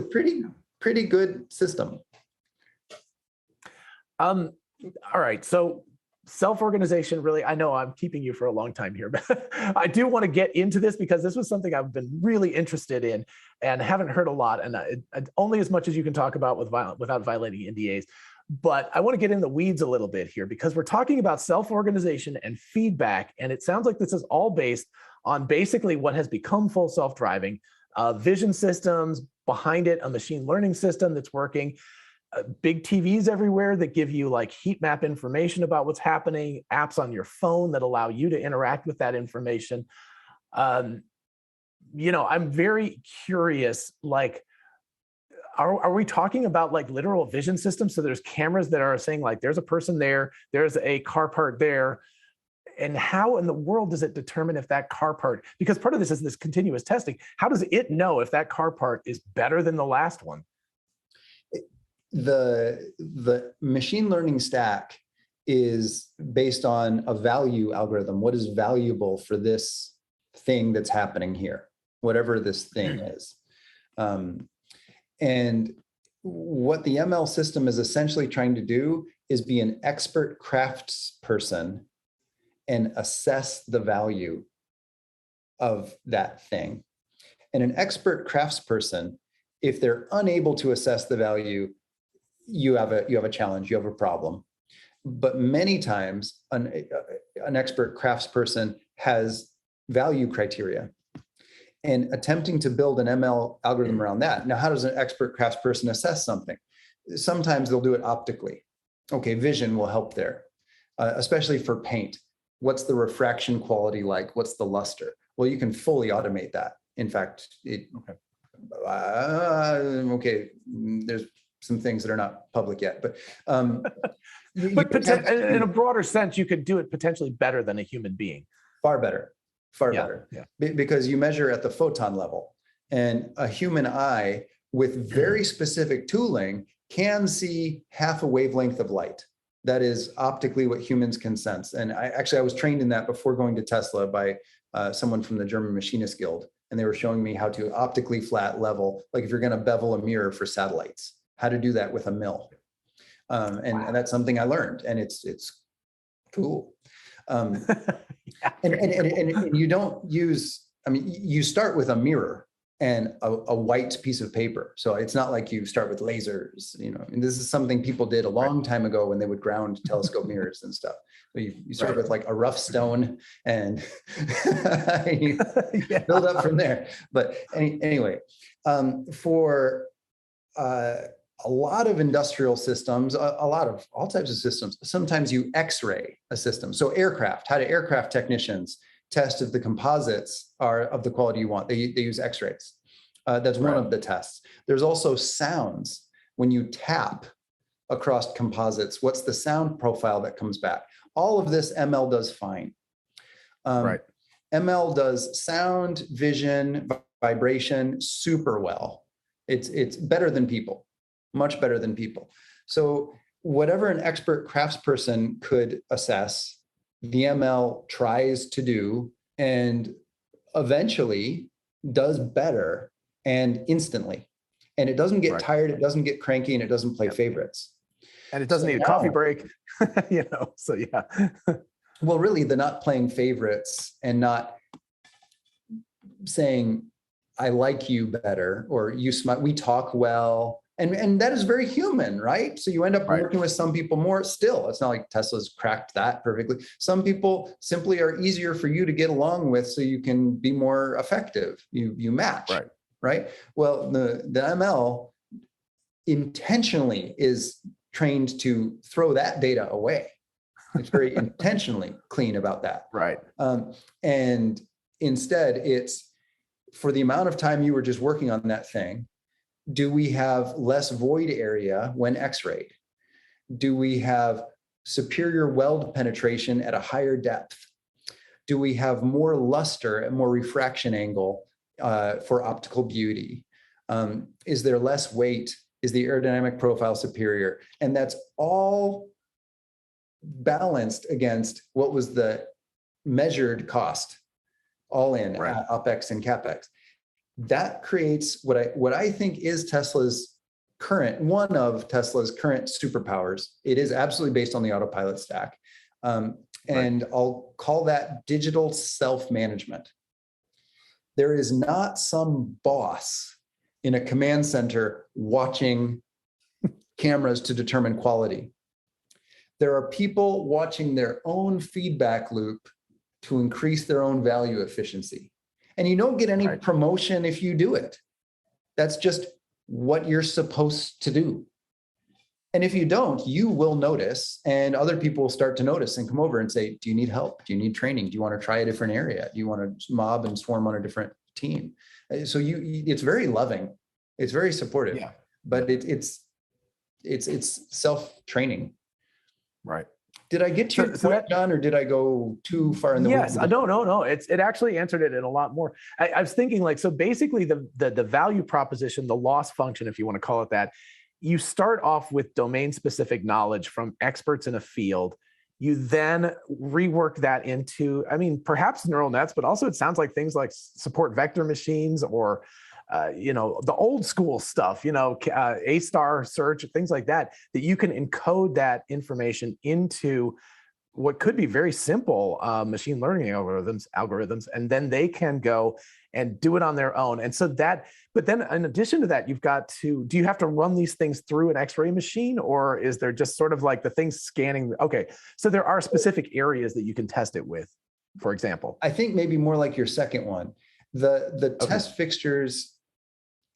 pretty good system. All right. So self-organization, really, I know I'm keeping you for a long time here, but I do want to get into this because this was something I've been really interested in and haven't heard a lot, and only as much as you can talk about without violating NDAs. But I want to get in the weeds a little bit here because we're talking about self-organization and feedback, and it sounds like this is all based on basically what has become full self-driving, vision systems, behind it a machine learning system that's working, big TVs everywhere that give you like heat map information about what's happening, apps on your phone that allow you to interact with that information. I'm very curious, like, are we talking about like literal vision systems? So there's cameras that are saying like, there's a person there, there's a car part there. And how in the world does it determine if that car part, because part of this is this continuous testing, how does it know if that car part is better than the last one? The machine learning stack is based on a value algorithm. What is valuable for this thing that's happening here, whatever this thing is. And what the ML system is essentially trying to do is be an expert craftsperson and assess the value of that thing. And an expert craftsperson, if they're unable to assess the value, you have a challenge, you have a problem. But many times an expert craftsperson has value criteria, and attempting to build an ML algorithm around that. Now, how does an expert craftsperson assess something? Sometimes they'll do it optically. Okay, vision will help there, especially for paint. What's the refraction quality like? What's the luster? Well, you can fully automate that. In fact, there's some things that are not public yet, but in a broader sense, you could do it potentially better than a human being. Far better. Because you measure at the photon level, and a human eye with very specific tooling can see half a wavelength of light. That is optically what humans can sense. And I was trained in that before going to Tesla by someone from the German Machinist Guild. And they were showing me how to optically flat level, like if you're going to bevel a mirror for satellites, how to do that with a mill. And that's something I learned, and it's cool. And you don't use, you start with a mirror and a white piece of paper. So it's not like you start with lasers, and this is something people did a long time ago when they would ground telescope mirrors and stuff. So you start with like a rough stone and you build up from there. But anyway, for a lot of industrial systems, a lot of all types of systems, sometimes you X-ray a system. So aircraft, how do aircraft technicians test if the composites are of the quality you want? They use X-rays. That's one of the tests. There's also sounds. When you tap across composites, what's the sound profile that comes back? All of this ML does fine. ML does sound, vision, vibration super well. It's better than people. much better than people. So whatever an expert craftsperson could assess, the ML tries to do and eventually does better and instantly. And it doesn't get tired, it doesn't get cranky, and it doesn't play favorites. And it doesn't need a coffee break, so yeah. Well, really, the not playing favorites and not saying, I like you better, or you smile, we talk well. And that is very human, right? So you end up working with some people more still. It's not like Tesla's cracked that perfectly. Some people simply are easier for you to get along with so you can be more effective. You match, right? Well, the ML intentionally is trained to throw that data away. It's very intentionally clean about that. Right. And instead, it's for the amount of time you were just working on that thing, do we have less void area when X-rayed? Do we have superior weld penetration at a higher depth? Do we have more luster and more refraction angle for optical beauty? Is there less weight? Is the aerodynamic profile superior? And that's all balanced against what was the measured cost, all in, OpEx and CapEx. That creates what I think is one of Tesla's current superpowers. It is absolutely based on the autopilot stack. And I'll call that digital self-management. There is not some boss in a command center watching cameras to determine quality. There are people watching their own feedback loop to increase their own value efficiency. And you don't get any promotion if you do it. That's just what you're supposed to do. And if you don't, you will notice, and other people will start to notice and come over and say, do you need help? Do you need training? Do you want to try a different area? Do you want to mob and swarm on a different team? So it's very loving. It's very supportive, but it's self-training. Right. Did I get to your point, John, or did I go too far in the Yes, no. It actually answered it in a lot more. I was thinking so basically the value proposition, the loss function, if you want to call it that, you start off with domain-specific knowledge from experts in a field. You then rework that into, perhaps neural nets, but also it sounds like things like support vector machines or the old school stuff, A-star search, things like that you can encode that information into what could be very simple machine learning algorithms, and then they can go and do it on their own. And so but then in addition to that, do you have to run these things through an X-ray machine, or is there just sort of like the thing scanning? Okay, so there are specific areas that you can test it with, for example. I think maybe more like your second one. The test fixtures,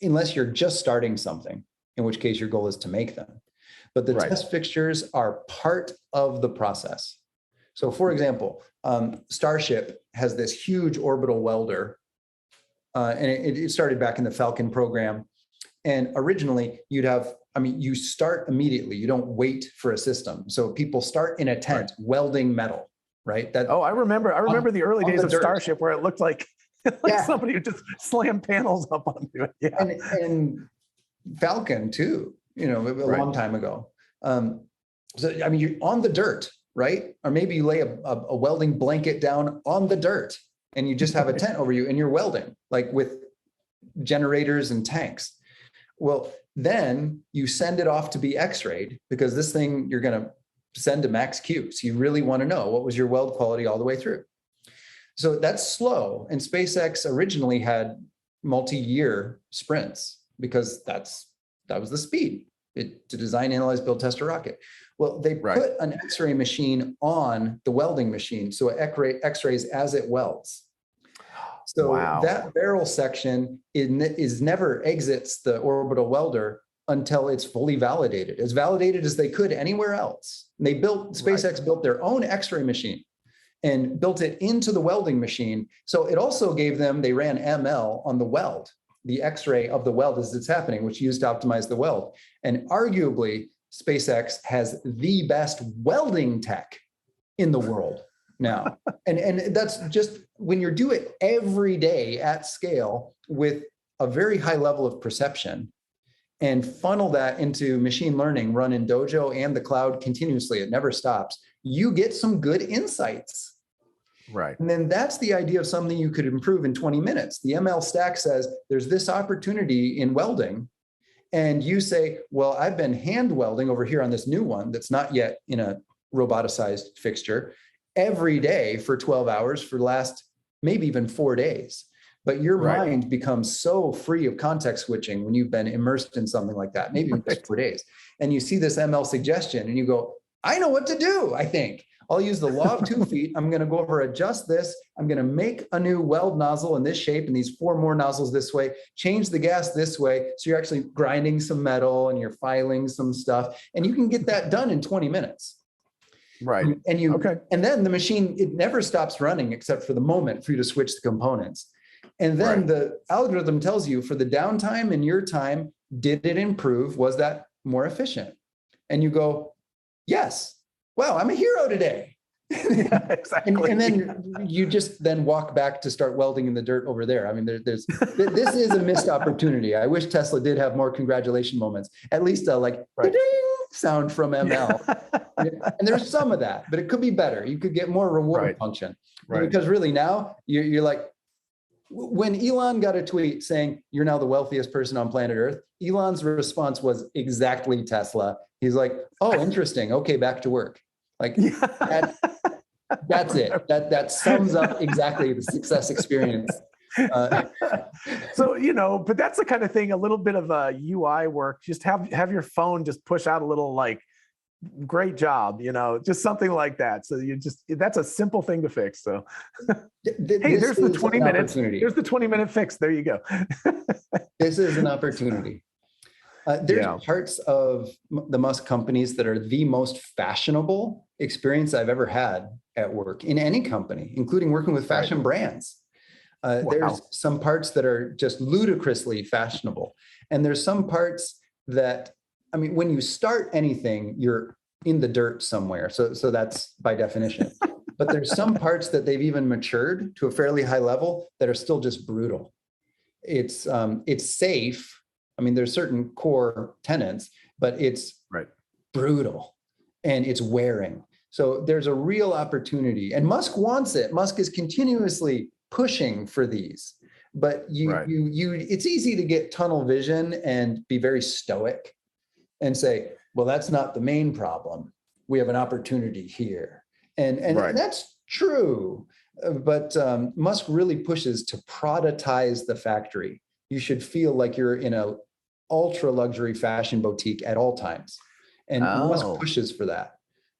unless you're just starting something, in which case your goal is to make them. But the test fixtures are part of the process. So for example, Starship has this huge orbital welder, and it started back in the Falcon program. And originally you start immediately. You don't wait for a system. So people start in a tent welding metal, right? I remember the early days of Starship where it looked like somebody would just slam panels up onto it. Yeah. And Falcon too, a long time ago. So you're on the dirt, right? Or maybe you lay a welding blanket down on the dirt and you just have a tent over you and you're welding, like with generators and tanks. Well, then you send it off to be X-rayed, because this thing you're going to send to max Q. So you really want to know what was your weld quality all the way through. So that's slow. And SpaceX originally had multi-year sprints because that was the speed to design, analyze, build, test a rocket. Well, they put an X-ray machine on the welding machine, so it X-rays as it welds. So that barrel section is never exits the orbital welder until it's fully validated, as validated as they could anywhere else. And SpaceX built their own X-ray machine and built it into the welding machine. So it also they ran ML on the weld, the X-ray of the weld as it's happening, which used to optimize the weld. And arguably, SpaceX has the best welding tech in the world now. and that's just when you do it every day at scale with a very high level of perception, and funnel that into machine learning run in Dojo and the cloud continuously, it never stops, you get some good insights. Right. And then that's the idea of something you could improve in 20 minutes. The ML stack says there's this opportunity in welding. And you say, well, I've been hand welding over here on this new one that's not yet in a roboticized fixture every day for 12 hours for the last maybe even 4 days. But your mind becomes so free of context switching when you've been immersed in something like that, maybe even just 4 days. And you see this ML suggestion and you go, I know what to do, I think. I'll use the law of 2 feet. I'm going to go over, adjust this. I'm going to make a new weld nozzle in this shape and these 4 more nozzles this way, change the gas this way. So you're actually grinding some metal and you're filing some stuff, and you can get that done in 20 minutes. Right. And then the machine, it never stops running except for the moment for you to switch the components. And then the algorithm tells you for the downtime in your time, did it improve? Was that more efficient? And you go, yes. Wow, I'm a hero today. Yeah, exactly. And then you just then walk back to start welding in the dirt over there. I mean, this is a missed opportunity. I wish Tesla did have more congratulation moments, at least a ding sound from ML. And there's some of that, but it could be better. You could get more reward function. Because really now you're like, when Elon got a tweet saying you're now the wealthiest person on planet Earth, Elon's response was exactly Tesla. He's like, oh, interesting. Okay, back to work. Like that's it. That sums up exactly the success experience. So, but that's the kind of thing, a little bit of UI work. Just have your phone just push out a little great job, just something like that. So that's a simple thing to fix. So hey, there's the 20 minutes. There's the 20-minute fix. There you go. This is an opportunity. There's parts of the Musk companies that are the most fashionable experience I've ever had at work in any company, including working with fashion brands. There's some parts that are just ludicrously fashionable. And there's some parts that, I mean, when you start anything, you're in the dirt somewhere. So that's by definition. But there's some parts that they've even matured to a fairly high level that are still just brutal. It's safe. I mean, there's certain core tenets, but it's brutal and it's wearing. So there's a real opportunity, and Musk wants it. Musk is continuously pushing for these, but it's easy to get tunnel vision and be very stoic and say, well, that's not the main problem. We have an opportunity here. And that's true. But Musk really pushes to productize the factory. You should feel like you're in a ultra luxury fashion boutique at all times. And Musk pushes for that.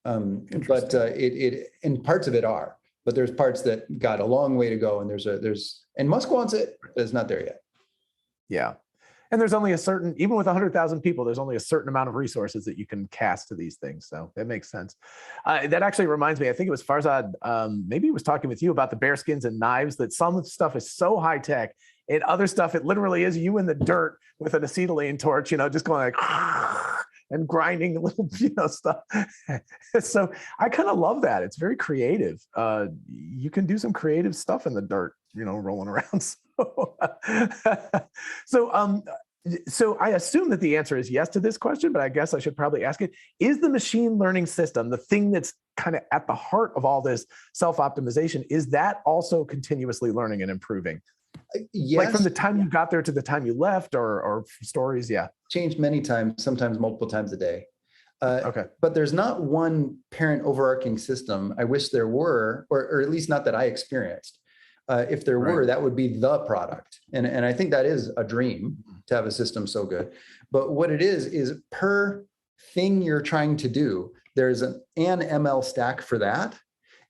But and parts of it are, but there's parts that got a long way to go. And and Musk wants it, but it's not there yet. Yeah. And there's only even with 100,000 people, there's only a certain amount of resources that you can cast to these things. So that makes sense. That actually reminds me, I think it was Farzad, maybe he was talking with you about the bear skins and knives, that some stuff is so high tech, and other stuff, it literally is you in the dirt with an acetylene torch, just going and grinding little, stuff. So I kind of love that. It's very creative. You can do some creative stuff in the dirt, rolling around. So I assume that the answer is yes to this question, but I guess I should probably ask it. Is the machine learning system, the thing that's kind of at the heart of all this self-optimization, is that also continuously learning and improving? Yes. Like from the time you got there to the time you left, or stories? Yeah. Changed many times, sometimes multiple times a day. Okay. But there's not one parent overarching system. I wish there were, or at least not that I experienced. If there were, that would be the product. And I think that is a dream, to have a system so good. But what it is per thing you're trying to do, there's an ML stack for that.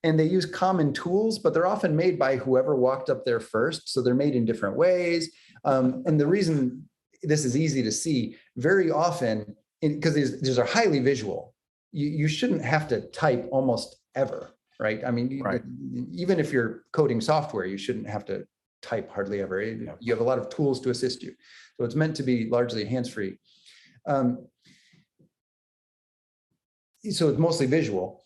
And they use common tools, but they're often made by whoever walked up there first. So they're made in different ways. And the reason this is easy to see, very often, because these are highly visual, you shouldn't have to type almost ever, right? I mean, even if you're coding software, you shouldn't have to type hardly ever. You have a lot of tools to assist you. So it's meant to be largely hands-free. So it's mostly visual.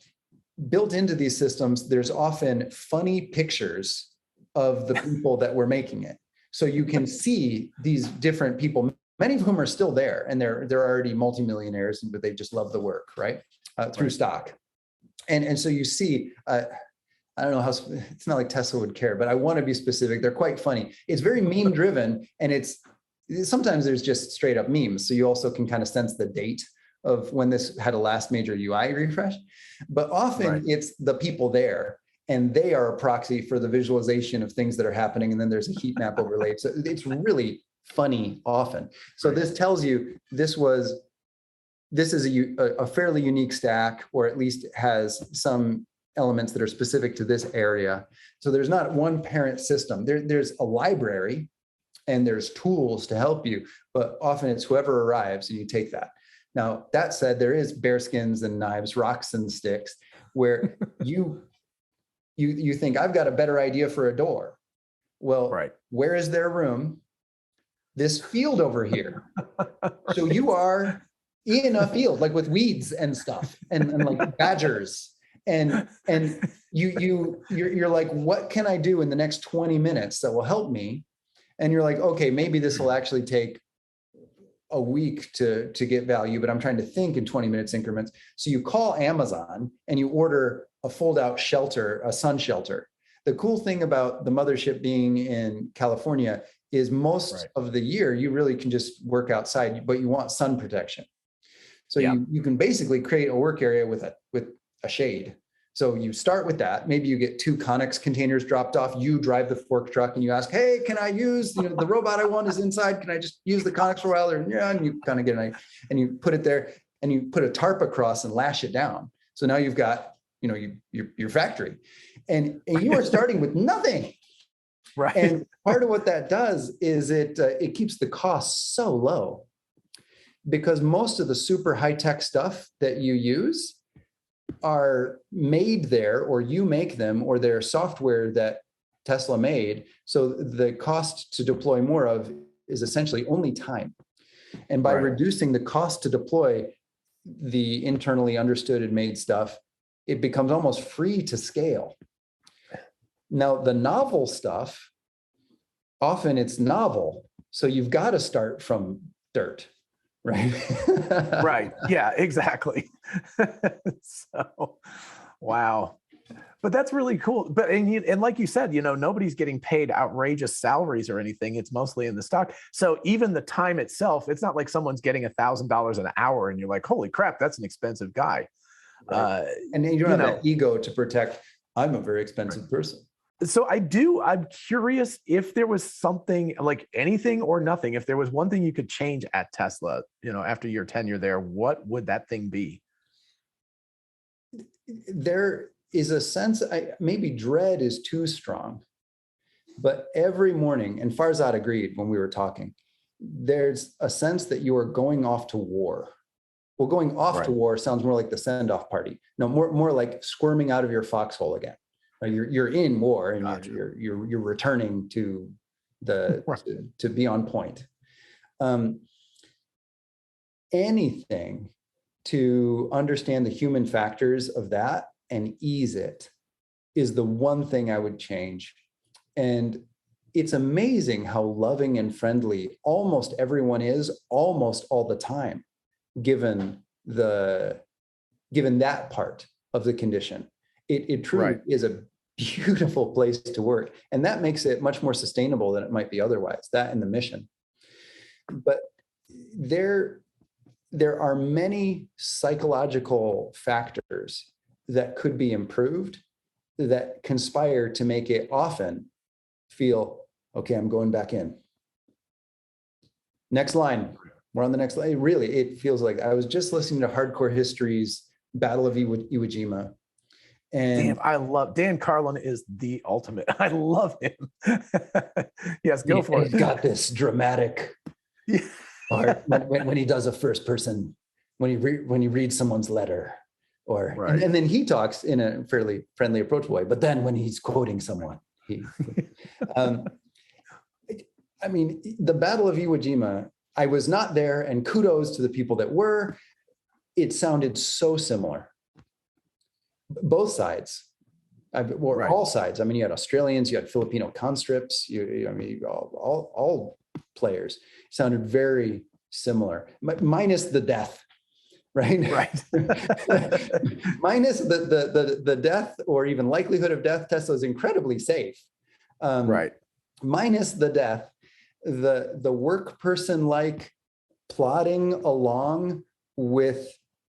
Built into these systems, there's often funny pictures of the people that were making it. So you can see these different people many of whom are still there, and they're already multimillionaires, but they just love the work, right? Through stock. And so you see, I don't know how, it's not like Tesla would care, but I want to be specific. They're quite funny. It's very meme driven, and sometimes there's just straight up memes. So you also can kind of sense the date of when this had a last major UI refresh, but often it's the people there, and they are a proxy for the visualization of things that are happening. And then there's a heat map overlaid. So it's really funny often. So this tells you this is a fairly unique stack, or at least has some elements that are specific to this area. So there's not one parent system. There's a library and there's tools to help you, but often it's whoever arrives and you take that. Now, that said, there is bearskins and knives, rocks and sticks, where you think, I've got a better idea for a door. Well, where is their room? This field over here. So you are in a field, like with weeds and stuff, and like badgers. And you're like, what can I do in the next 20 minutes that will help me? And you're like, okay, maybe this will actually take a week to get value, but I'm trying to think in 20 minutes increments. So you call Amazon and you order a fold-out shelter, a sun shelter. The cool thing about the mothership being in California is most of the year, you really can just work outside, but you want sun protection. So you can basically create a work area with a shade. So you start with that. Maybe you get 2 Conex containers dropped off. You drive the fork truck and you ask, hey, can I use, the robot I want is inside. Can I just use the Conex for a while? And you kind of get and you put it there and you put a tarp across and lash it down. So now you've got, your factory, and you are starting with nothing. Right. And part of what that does is it keeps the costs so low, because most of the super high-tech stuff that you use are made there, or you make them, or they're software that Tesla made. So the cost to deploy more of is essentially only time. And by reducing the cost to deploy the internally understood and made stuff, it becomes almost free to scale. Now, the novel stuff, often it's novel. So you've got to start from dirt. Right. Right. Yeah, exactly. So, wow. But that's really cool. But, and like you said, nobody's getting paid outrageous salaries or anything. It's mostly in the stock. So even the time itself, it's not like someone's getting $1,000 an hour and you're like, holy crap, that's an expensive guy. Right. And you don't have that ego to protect, I'm a very expensive person. So I'm curious if there was something, like anything or nothing, if there was one thing you could change at Tesla, after your tenure there, what would that thing be? There is a sense, maybe dread is too strong, but every morning, and Farzad agreed when we were talking, there's a sense that you are going off to war. Well, going off to war sounds more like the send-off party. No, more like squirming out of your foxhole again. You're in war, and you're returning to to be on point. Anything to understand the human factors of that and ease it is the one thing I would change. And it's amazing how loving and friendly almost everyone is almost all the time, given that part of the condition. It truly is a beautiful place to work. And that makes it much more sustainable than it might be otherwise, that and the mission. But there are many psychological factors that could be improved that conspire to make it often feel, okay, I'm going back in. Next line. We're on the next line. Really, it feels like I was just listening to Hardcore History's Battle of Iwo Jima. And damn, I love Dan Carlin is the ultimate. I love him. Yes, go for it. He's got this dramatic part when he does a first person, when he reads someone's letter, and then he talks in a fairly friendly, approachable way. But then when he's quoting someone, I mean, the Battle of Iwo Jima, I was not there, and kudos to the people that were. It sounded so similar. Both sides, all sides. I mean, you had Australians, you had Filipino conscripts. All players. Sounded very similar, minus the death, right? Right. Minus the death or even likelihood of death. Tesla is incredibly safe. Right. Minus the death, the work person like plodding along with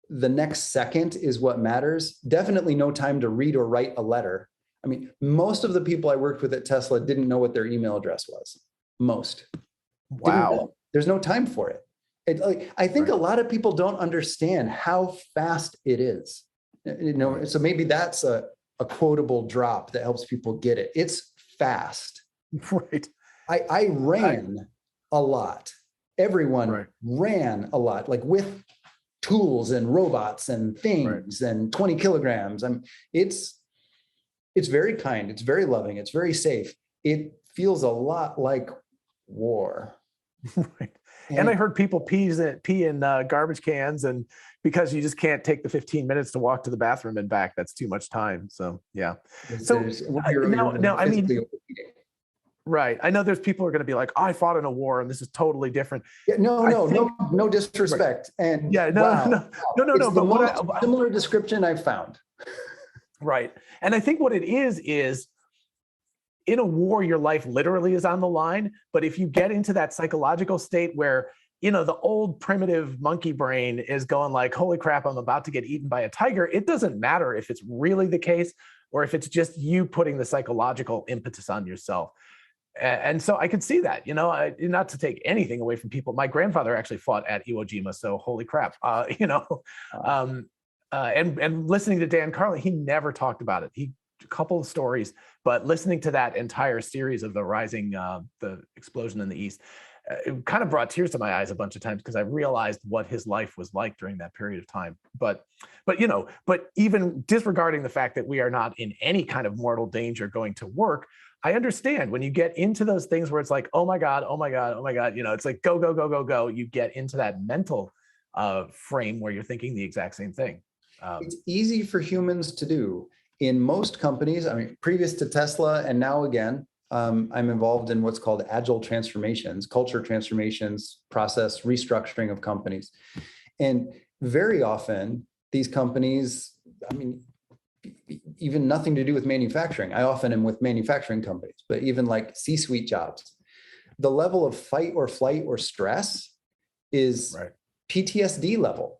the next second is what matters. Definitely no time to read or write a letter. I mean, most of the people I worked with at Tesla didn't know what their email address was. Most. Didn't know. Wow. There's no time for it. I think a lot of people don't understand how fast it is. So maybe that's a quotable drop that helps people get it. It's fast. Right. I ran a lot. Everyone ran a lot, like with tools and robots and things and 20 kilograms. It's very kind. It's very loving. It's very safe. It feels a lot like war. Right. And I heard people pee in garbage cans, and because you just can't take the 15 minutes to walk to the bathroom and back, that's too much time. So yeah. So now, I mean, right. I know there's people who are going to be like, I fought in a war and this is totally different. Yeah, no disrespect. And yeah, no. It's the most similar description I've found. Right. And I think what it is in a war, your life literally is on the line. But if you get into that psychological state where, the old primitive monkey brain is going like, holy crap, I'm about to get eaten by a tiger, it doesn't matter if it's really the case or if it's just you putting the psychological impetus on yourself. And so I could see that, not to take anything away from people. My grandfather actually fought at Iwo Jima. So holy crap, and listening to Dan Carlin, he never talked about it. A couple of stories, but listening to that entire series of the explosion in the East, it kind of brought tears to my eyes a bunch of times because I realized what his life was like during that period of time. But even disregarding the fact that we are not in any kind of mortal danger going to work, I understand when you get into those things where it's like, oh my God, it's like go, you get into that mental frame where you're thinking the exact same thing. It's easy for humans to do. In most companies, previous to Tesla and now again, I'm involved in what's called agile transformations, culture transformations, process restructuring of companies. And very often these companies, even nothing to do with manufacturing. I often am with manufacturing companies, but even like C-suite jobs, the level of fight or flight or stress is PTSD level.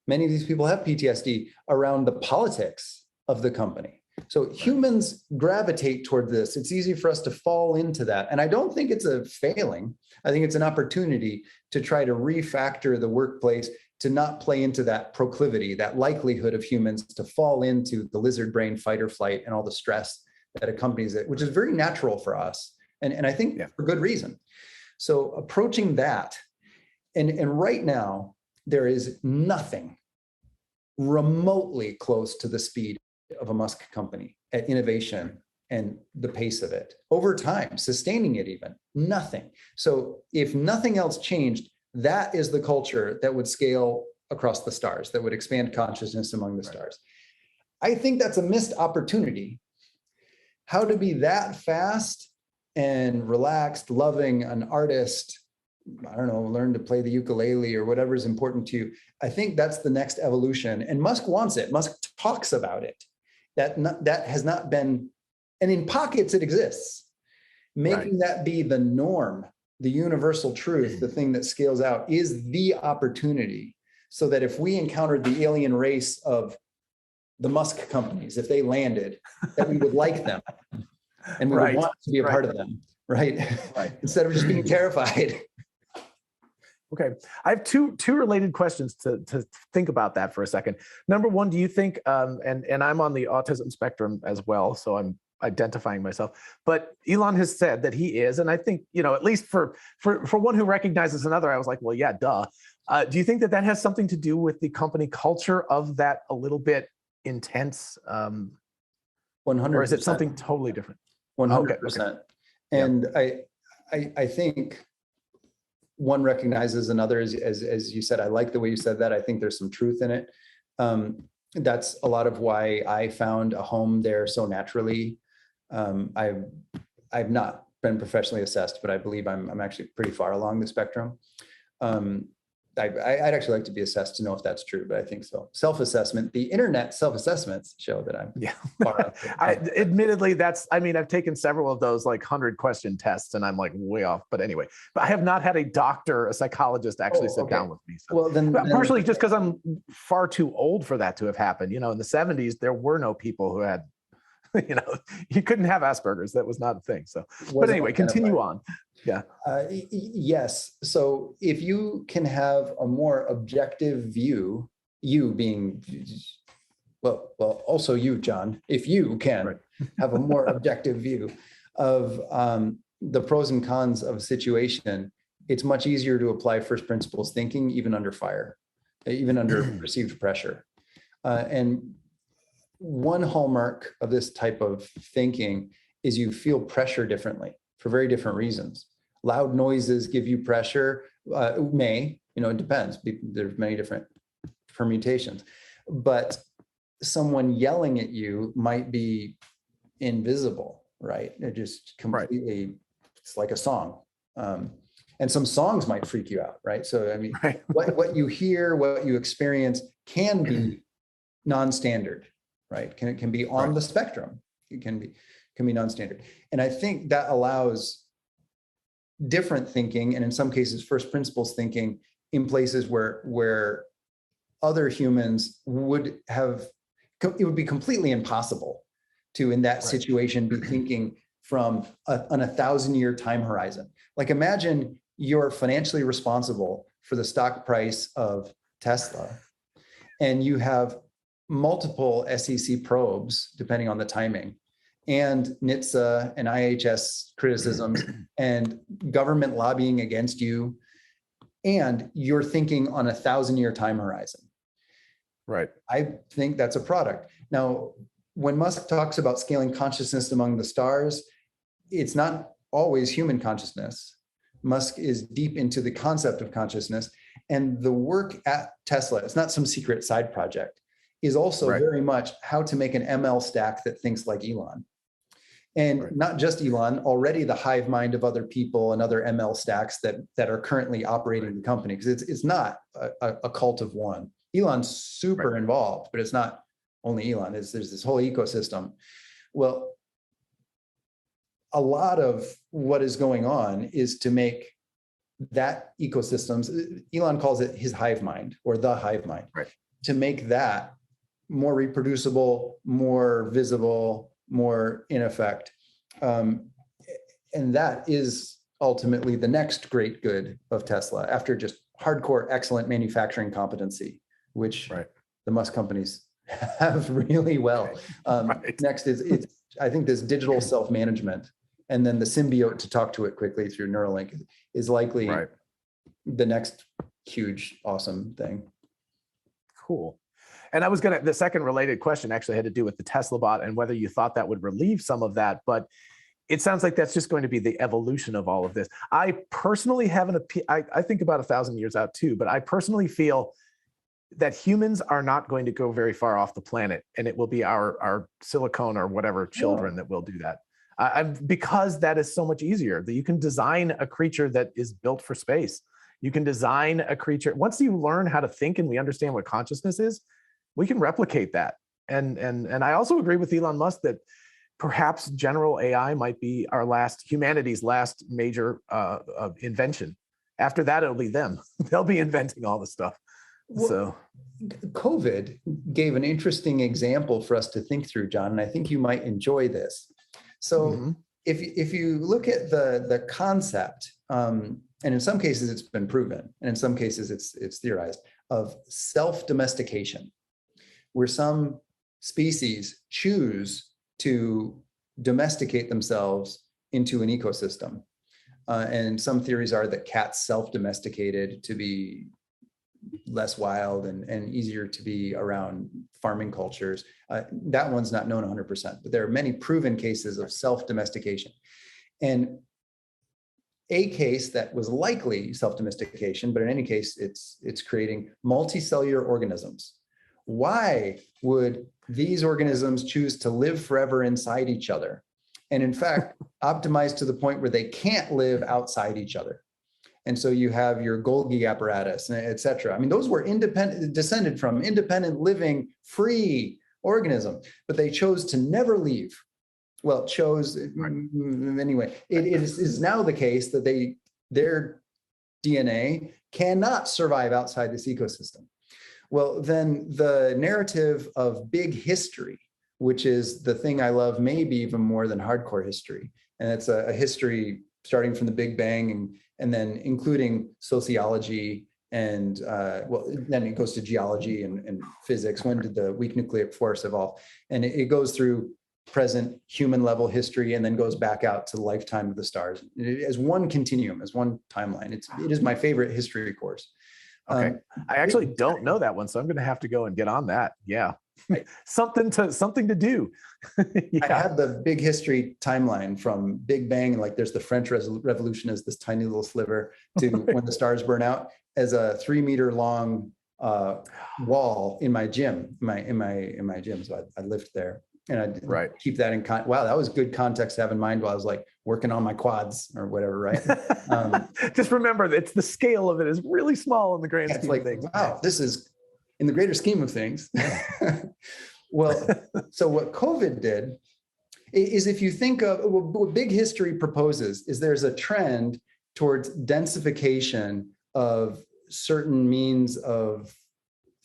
Many of these people have PTSD around the politics of the company. So humans gravitate toward this. It's easy for us to fall into that. And I don't think it's a failing. I think it's an opportunity to try to refactor the workplace to not play into that proclivity, that likelihood of humans to fall into the lizard brain fight or flight and all the stress that accompanies it, which is very natural for us. And I think for good reason. So approaching that, and right now, there is nothing remotely close to the speed of a Musk company at innovation and the pace of it over time, sustaining it even, nothing. So if nothing else changed, that is the culture that would scale across the stars, that would expand consciousness among the stars. I think that's a missed opportunity. How to be that fast and relaxed, loving, an artist, I don't know, learn to play the ukulele or whatever is important to you. I think that's the next evolution. And Musk wants it. Musk talks about it. That has not been, and in pockets it exists. Making that be the norm, the universal truth, the thing that scales out is the opportunity. So that if we encountered the alien race of the Musk companies, if they landed, that we would like them and we would want to be a part of them, right? Instead of just being terrified. Okay, I have two related questions to think about that for a second. Number one, do you think, and I'm on the autism spectrum as well, so I'm identifying myself, but Elon has said that he is, and I think, at least for one who recognizes another, I was like, well, yeah, duh. Do you think that has something to do with the company culture of that a little bit intense? 100%. Or is it something totally different? 100%. Okay. And I think one recognizes another, as you said. I like the way you said that. I think there's some truth in it. That's a lot of why I found a home there so naturally. I've not been professionally assessed, but I believe I'm actually pretty far along the spectrum. I'd actually like to be assessed to know if that's true, but I think so. Self-assessment, the internet self-assessments show that I'm far admittedly, I've taken several of those like 100-question tests and I'm like way off. But anyway, but I have not had a doctor, a psychologist actually sit down with me. So, well, then partially just because I'm far too old for that to have happened. In the 70s, there were no people who had, you couldn't have Asperger's. That was not a thing. So, but anyway, continue on. Yeah. Yes. So if you can have a more objective view, you being, well, also you, John, if you can have a more objective view of the pros and cons of a situation, it's much easier to apply first principles thinking, even under fire, even under perceived pressure. And one hallmark of this type of thinking is you feel pressure differently for very different reasons. Loud noises give you pressure, it depends. There's many different permutations, but someone yelling at you might be invisible, right? They're just completely, it's like a song. And some songs might freak you out, right? So, I mean, what you hear, what you experience can be non-standard, right? Can be on the spectrum. It can be non-standard. And I think that allows different thinking, and in some cases, first principles thinking in places where other humans would have, it would be completely impossible to, in that situation, be thinking from on a 1,000-year time horizon. Like imagine you're financially responsible for the stock price of Tesla, and you have multiple SEC probes, depending on the timing, and NHTSA and IHS criticisms and government lobbying against you, and you're thinking on a 1,000-year time horizon. Right. I think that's a product. Now, when Musk talks about scaling consciousness among the stars, it's not always human consciousness. Musk is deep into the concept of consciousness, and the work at Tesla, it's not some secret side project, is also very much how to make an ML stack that thinks like Elon. And not just Elon, already the hive mind of other people and other ML stacks that are currently operating the company, because it's not a cult of one. Elon's super involved, but it's not only Elon. There's this whole ecosystem. Well, a lot of what is going on is to make that ecosystems, Elon calls it his hive mind or the hive mind, to make that more reproducible, more visible, more in effect. And that is ultimately the next great good of Tesla, after just hardcore excellent manufacturing competency, which the Musk companies have really well. Next is, I think, this digital self-management, and then the symbiote to talk to it quickly through Neuralink is likely the next huge, awesome thing. Cool. And the second related question actually had to do with the Tesla bot and whether you thought that would relieve some of that, but it sounds like that's just going to be the evolution of all of this. I personally I think about 1,000 years out too, but I personally feel that humans are not going to go very far off the planet, and it will be our silicone or whatever children that will do that. Because that is so much easier, that you can design a creature that is built for space. You can design a creature. Once you learn how to think and we understand what consciousness is, we can replicate that. And I also agree with Elon Musk that perhaps general AI might be humanity's last major invention. After that, it'll be them. They'll be inventing all the stuff. Well, so COVID gave an interesting example for us to think through, John, and I think you might enjoy this. So if you look at the concept, and in some cases it's been proven, and in some cases it's theorized, of self-domestication, where some species choose to domesticate themselves into an ecosystem. And some theories are that cats self-domesticated to be less wild and easier to be around farming cultures. That one's not known 100%, but there are many proven cases of self-domestication. And a case that was likely self-domestication, but in any case, it's creating multicellular organisms. Why would these organisms choose to live forever inside each other? and in fact, optimized to the point where they can't live outside each other. And so you have your Golgi apparatus, et cetera. I mean, those were descended from independent living, free organisms, but they chose to never leave. Well, anyway, it is now the case that their DNA cannot survive outside this ecosystem. Well, then the narrative of big history, which is the thing I love maybe even more than hardcore history, and it's a history starting from the Big Bang and then including sociology and then it goes to geology and physics. When did the weak nuclear force evolve? And it goes through present human level history and then goes back out to the lifetime of the stars as one continuum, as one timeline. It is my favorite history course. Okay. I actually don't know that one, so I'm going to have to go and get on that. Yeah. something to do. Yeah. I have the big history timeline from Big Bang, and like there's the French Revolution as this tiny little sliver to when the stars burn out as a 3-meter long wall in my gym, in my gym. So I lived there. And I keep that in wow, that was good context to have in mind while I was like working on my quads or whatever, right? Just remember, it's the scale of it is really small in the grand scheme of things. Wow, this is in the greater scheme of things. Well, so what COVID did is, if you think of what big history proposes, is there's a trend towards densification of certain means of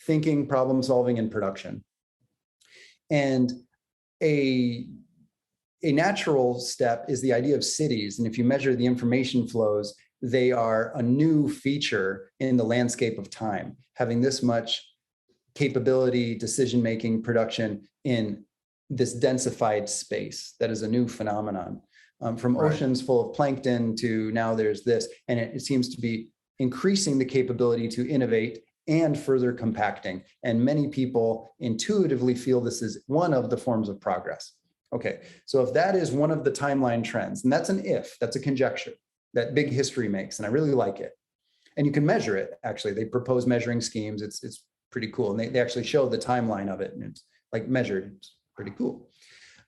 thinking, problem solving, and production. And a natural step is the idea of cities. And if you measure the information flows, they are a new feature in the landscape of time, having this much capability, decision-making, production in this densified space. That is a new phenomenon. From oceans full of plankton to now there's this, and it seems to be increasing the capability to innovate and further compacting. And many people intuitively feel this is one of the forms of progress. Okay, so if that is one of the timeline trends, and that's an if, that's a conjecture that big history makes, and I really like it. And you can measure it, actually. They propose measuring schemes. It's pretty cool. And they actually show the timeline of it, and it's like measured. It's pretty cool.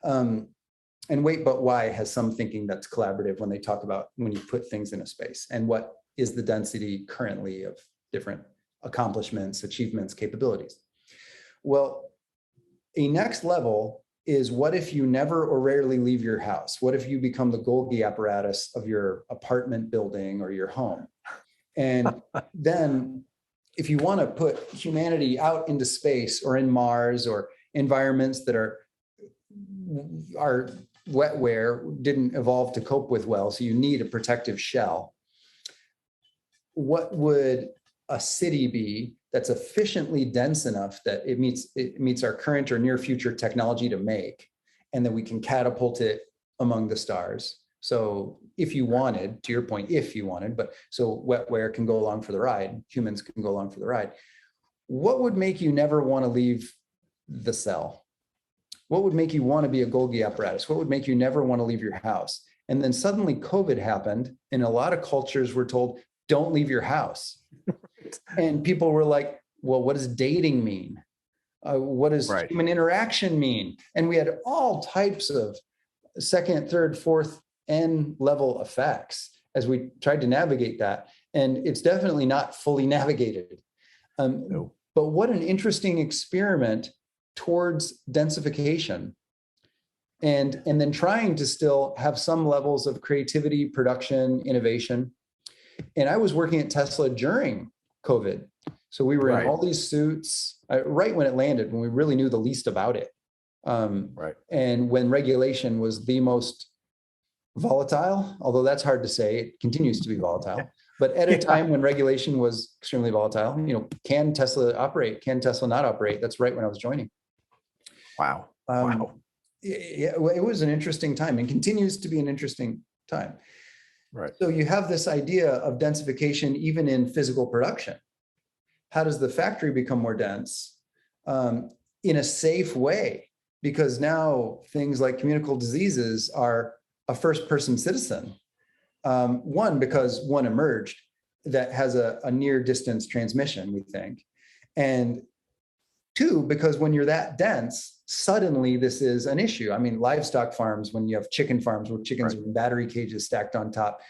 And Wait But Why has some thinking that's collaborative when they talk about when you put things in a space and what is the density currently of different accomplishments, achievements, capabilities. Well, a next level is, what if you never or rarely leave your house? What if you become the Golgi apparatus of your apartment building or your home? And then if you want to put humanity out into space or in Mars or environments that are wetware, didn't evolve to cope with well, so you need a protective shell. What would a city be that's efficiently dense enough that it meets our current or near future technology to make, and then we can catapult it among the stars? So if you wanted, to your point, if you wanted, but so wetware can go along for the ride, humans can go along for the ride. What would make you never want to leave the cell? What would make you want to be a Golgi apparatus? What would make you never want to leave your house? And then suddenly COVID happened, and a lot of cultures were told, don't leave your house. And people were like, well, what does dating mean? What does human interaction mean? And we had all types of second, third, fourth, N level effects as we tried to navigate that. And it's definitely not fully navigated. No. But what an interesting experiment towards densification. And then trying to still have some levels of creativity, production, innovation. And I was working at Tesla during COVID. So we were in all these suits right when it landed, when we really knew the least about it. And when regulation was the most volatile, although that's hard to say, it continues to be volatile. But at a time when regulation was extremely volatile, can Tesla operate? Can Tesla not operate? That's right when I was joining. Wow. It was an interesting time and continues to be an interesting time. So you have this idea of densification even in physical production. How does the factory become more dense in a safe way? Because now things like communicable diseases are a first-person citizen. One, because one emerged that has a near-distance transmission, we think. And two, because when you're that dense, suddenly this is an issue. I mean, livestock farms, when you have chicken farms where chickens are in battery cages stacked on top,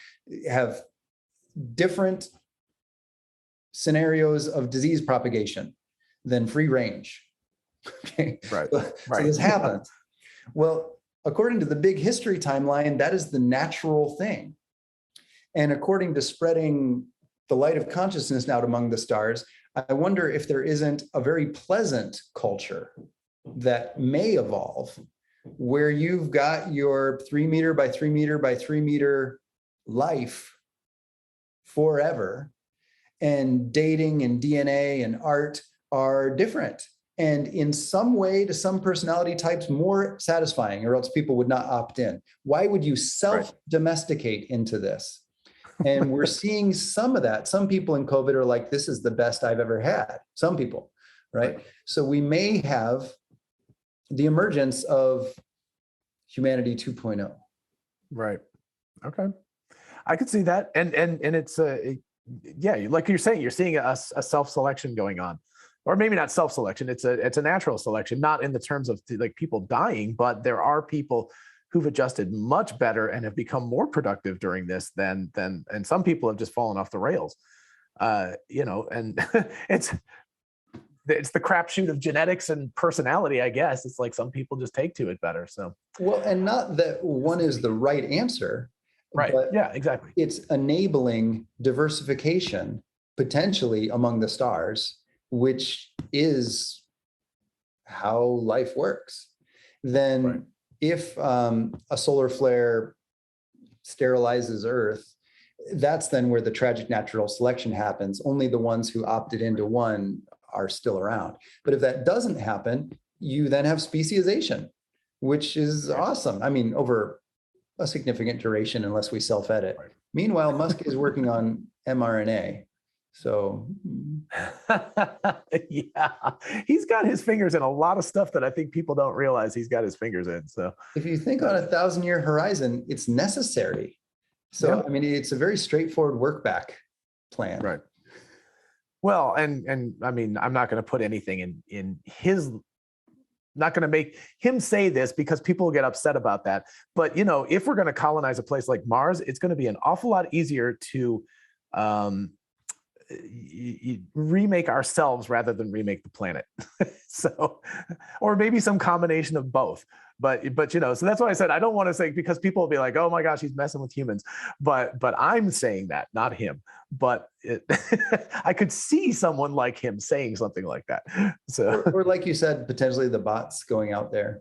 have different scenarios of disease propagation than free range. Okay. Right. So this happens. Well, according to the big history timeline, that is the natural thing. And according to spreading the light of consciousness out among the stars, I wonder if there isn't a very pleasant culture that may evolve where you've got your 3 meter by 3 meter by 3 meter life forever, and dating and DNA and art are different. And in some way, to some personality types, more satisfying, or else people would not opt in. Why would you self-domesticate into this? And we're seeing some of that. Some people in COVID are like, this is the best I've ever had. Some people, right? So we may have the emergence of humanity 2.0. Right. Okay. I could see that. And it's yeah, like you're saying, you're seeing a self-selection going on. Or maybe not self-selection, it's a natural selection, not in the terms of like people dying, but there are people who've adjusted much better and have become more productive during this than and some people have just fallen off the rails. You know, and it's the crapshoot of genetics and personality, I guess. It's like some people just take to it better. So well, and not that one is the right answer. Right. But yeah, exactly. It's enabling diversification potentially among the stars, which is how life works. Then if a solar flare sterilizes Earth, that's then where the tragic natural selection happens. Only the ones who opted into one are still around. But if that doesn't happen, you then have speciation, which is awesome. I mean, over a significant duration, unless we self-edit. Meanwhile, Musk is working on mRNA. So yeah, he's got his fingers in a lot of stuff that I think people don't realize he's got his fingers in. So if you think on 1,000-year horizon, it's necessary. So I mean, it's a very straightforward work back plan. Right. Well, and I mean, I'm not going to put anything in his, not going to make him say this because people will get upset about that. But, you know, if we're going to colonize a place like Mars, it's going to be an awful lot easier to remake ourselves rather than remake the planet. So, or maybe some combination of both. But you know, so that's why I said I don't want to say, because people will be like, oh my gosh, he's messing with humans. But I'm saying that, not him. But I could see someone like him saying something like that. So, or like you said, potentially the bots going out there.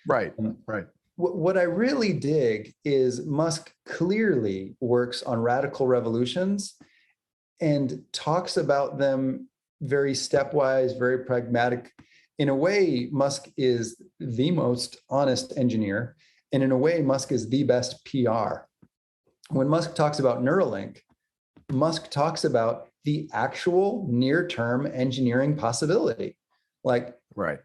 Right. Right. What I really dig is Musk clearly works on radical revolutions and talks about them very stepwise, very pragmatic. In a way, Musk is the most honest engineer. And in a way, Musk is the best PR. When Musk talks about Neuralink, Musk talks about the actual near-term engineering possibility. Like,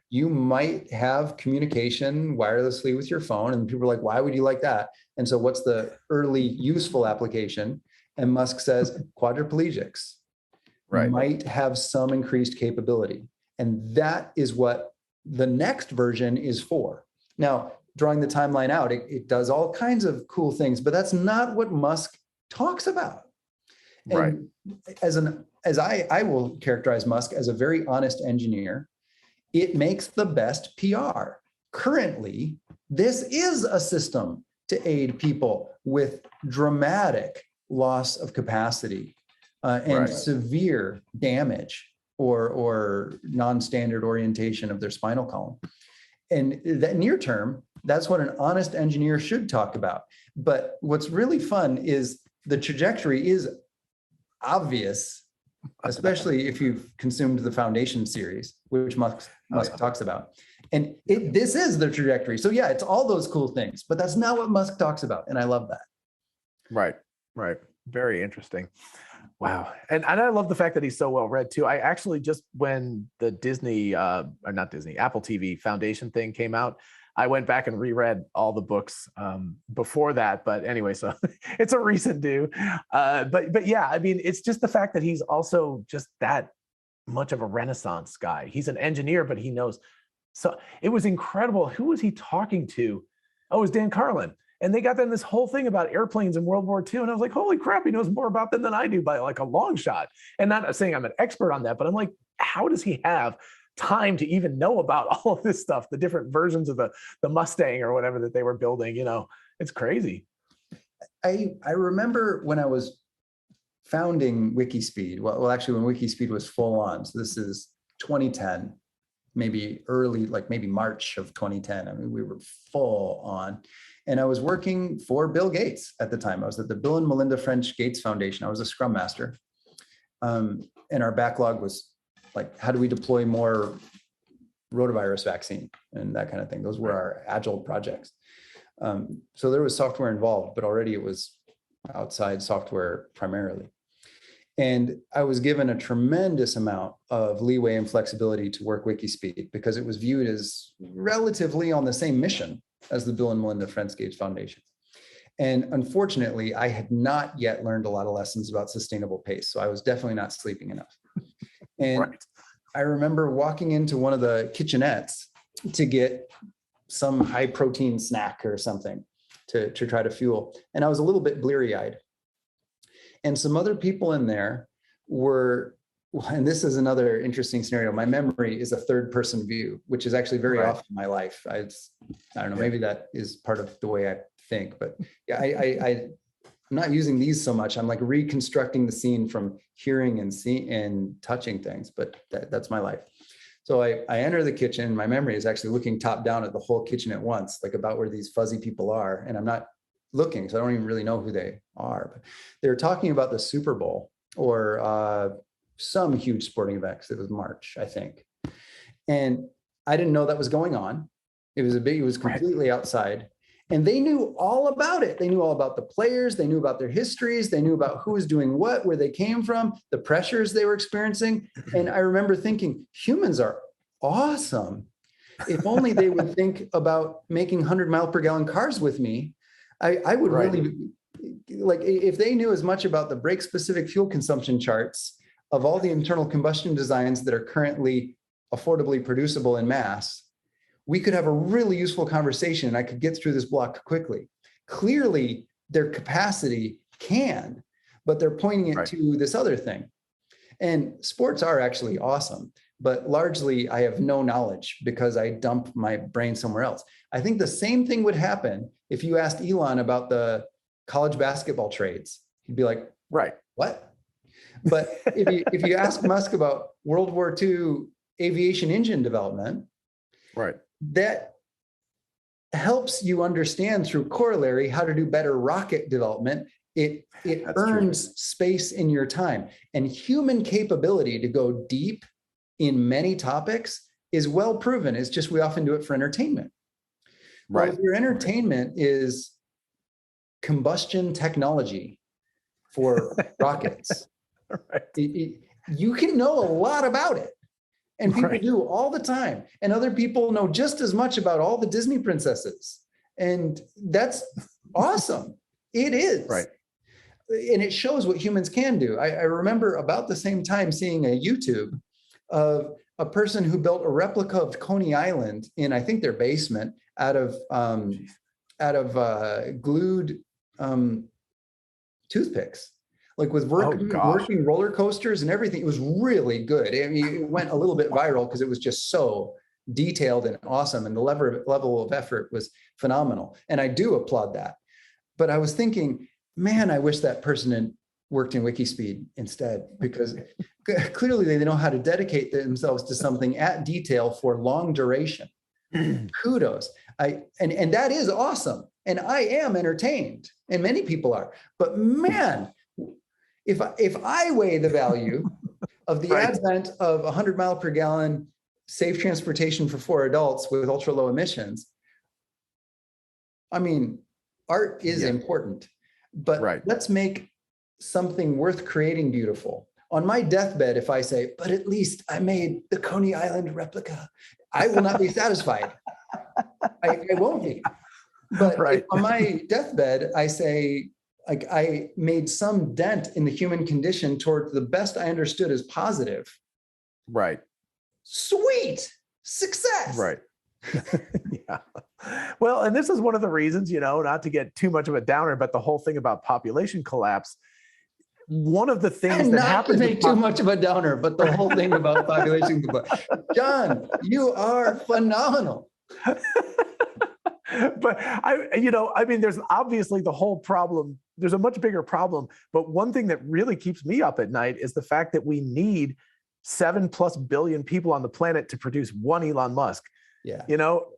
you might have communication wirelessly with your phone, and people are like, why would you like that? And so what's the early useful application? And Musk says quadriplegics might have some increased capability. And that is what the next version is for. Now, drawing the timeline out, it does all kinds of cool things, but that's not what Musk talks about. And as I will characterize Musk as a very honest engineer, it makes the best PR. Currently, this is a system to aid people with dramatic loss of capacity and severe damage or non-standard orientation of their spinal column. And that near term, that's what an honest engineer should talk about. But what's really fun is the trajectory is obvious, especially if you've consumed the Foundation series, which Musk talks about. And this is the trajectory. So yeah, it's all those cool things, but that's not what Musk talks about. And I love that. Right. Very interesting. Wow. And I love the fact that he's so well read too. I actually just, when the Disney, or not Disney, Apple TV Foundation thing came out, I went back and reread all the books before that. But anyway, so it's a recent do. But yeah, I mean, it's just the fact that he's also just that much of a Renaissance guy. He's an engineer, but he knows So it was incredible. Who was he talking to? Oh, it was Dan Carlin. And they got them this whole thing about airplanes in World War II. And I was like, holy crap, he knows more about them than I do by like a long shot. And not saying I'm an expert on that, but I'm like, how does he have time to even know about all of this stuff, the different versions of the Mustang or whatever that they were building? You know, it's crazy. I remember when I was founding Wikispeed, well, actually when Wikispeed was full on, so this is 2010, maybe early, like maybe March of 2010. I mean, we were full on. And I was working for Bill Gates at the time. I was at the Bill and Melinda French Gates Foundation. I was a Scrum Master. And our backlog was like, how do we deploy more rotavirus vaccine and that kind of thing? Those were our Agile projects. So there was software involved, but already it was outside software primarily. And I was given a tremendous amount of leeway and flexibility to work Wikispeed because it was viewed as relatively on the same mission as the Bill and Melinda French Gates Foundation. And unfortunately, I had not yet learned a lot of lessons about sustainable pace. So I was definitely not sleeping enough. And right. I remember walking into one of the kitchenettes to get some high protein snack or something to try to fuel. And I was a little bit bleary-eyed. And some other people in there were, and this is another interesting scenario. My memory is a third person view, which is actually very often in my life. I don't know, maybe that is part of the way I think, but yeah, I'm not using these so much. I'm like reconstructing the scene from hearing and seeing and touching things, but that's my life. So I enter the kitchen. My memory is actually looking top down at the whole kitchen at once, like about where these fuzzy people are. And I'm not looking, so I don't even really know who they are. But they were talking about the Super Bowl or some huge sporting event, because it was March, I think. And I didn't know that was going on. It was completely outside. And they knew all about it. They knew all about the players. They knew about their histories. They knew about who was doing what, where they came from, the pressures they were experiencing. And I remember thinking, humans are awesome. If only they would think about making 100-mile-per-gallon cars with me, I would really, like, if they knew as much about the brake-specific fuel consumption charts of all the internal combustion designs that are currently affordably producible in mass, we could have a really useful conversation and I could get through this block quickly. Clearly, their capacity can, but they're pointing it to this other thing. And sports are actually awesome, but largely I have no knowledge because I dump my brain somewhere else. I think the same thing would happen if you asked Elon about the college basketball trades. He'd be like, what? But if you ask Musk about World War II aviation engine development, that helps you understand through corollary how to do better rocket development. It earns space in your time. And human capability to go deep in many topics is well proven. It's just we often do it for entertainment. Well, if your entertainment is combustion technology for rockets, you can know a lot about it. And people do all the time. And other people know just as much about all the Disney princesses. And that's awesome. It is. And it shows what humans can do. I remember about the same time seeing a YouTube of a person who built a replica of Coney Island in, I think, their basement out of glued toothpicks. Like with working roller coasters and everything. It was really good. I mean, it went a little bit viral because it was just so detailed and awesome. And the level of effort was phenomenal. And I do applaud that. But I was thinking, man, I wish that person had worked in Wikispeed instead, because clearly they know how to dedicate themselves to something at detail for long duration. Kudos. And that is awesome. And I am entertained, and many people are. But man, if I weigh the value of the advent of 100-mile-per-gallon safe transportation for 4 adults with ultra low emissions, I mean, art is important, but let's make something worth creating beautiful. On my deathbed, if I say, but at least I made the Coney Island replica, I will not be satisfied. I won't be. But if on my deathbed, I say, like, I made some dent in the human condition toward the best I understood as positive. Sweet. Success. Right. Yeah. Well, and this is one of the reasons, not to get too much of a downer, but the whole thing about population collapse, one of the things And that not to happens make too much of a downer, but the whole thing about population. John, you are phenomenal. But there's obviously the whole problem. There's a much bigger problem. But one thing that really keeps me up at night is the fact that we need 7+ billion people on the planet to produce one Elon Musk. Yeah.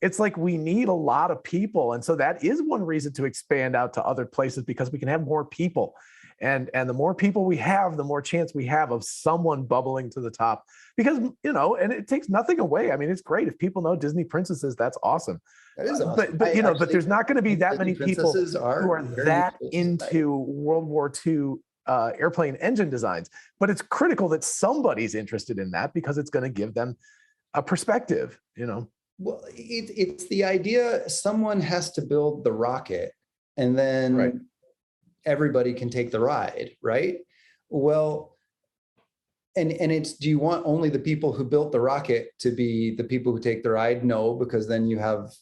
It's like we need a lot of people. And so that is one reason to expand out to other places, because we can have more people. And the more people we have, the more chance we have of someone bubbling to the top. Because, and it takes nothing away. I mean, it's great. If people know Disney princesses, that's awesome. That is awesome. But there's not going to be that many people who are that into World War II airplane engine designs. But it's critical that somebody's interested in that, because it's going to give them a perspective, Well, it's the idea someone has to build the rocket, and then everybody can take the ride, right? Well, and it's, do you want only the people who built the rocket to be the people who take the ride? No, because then you have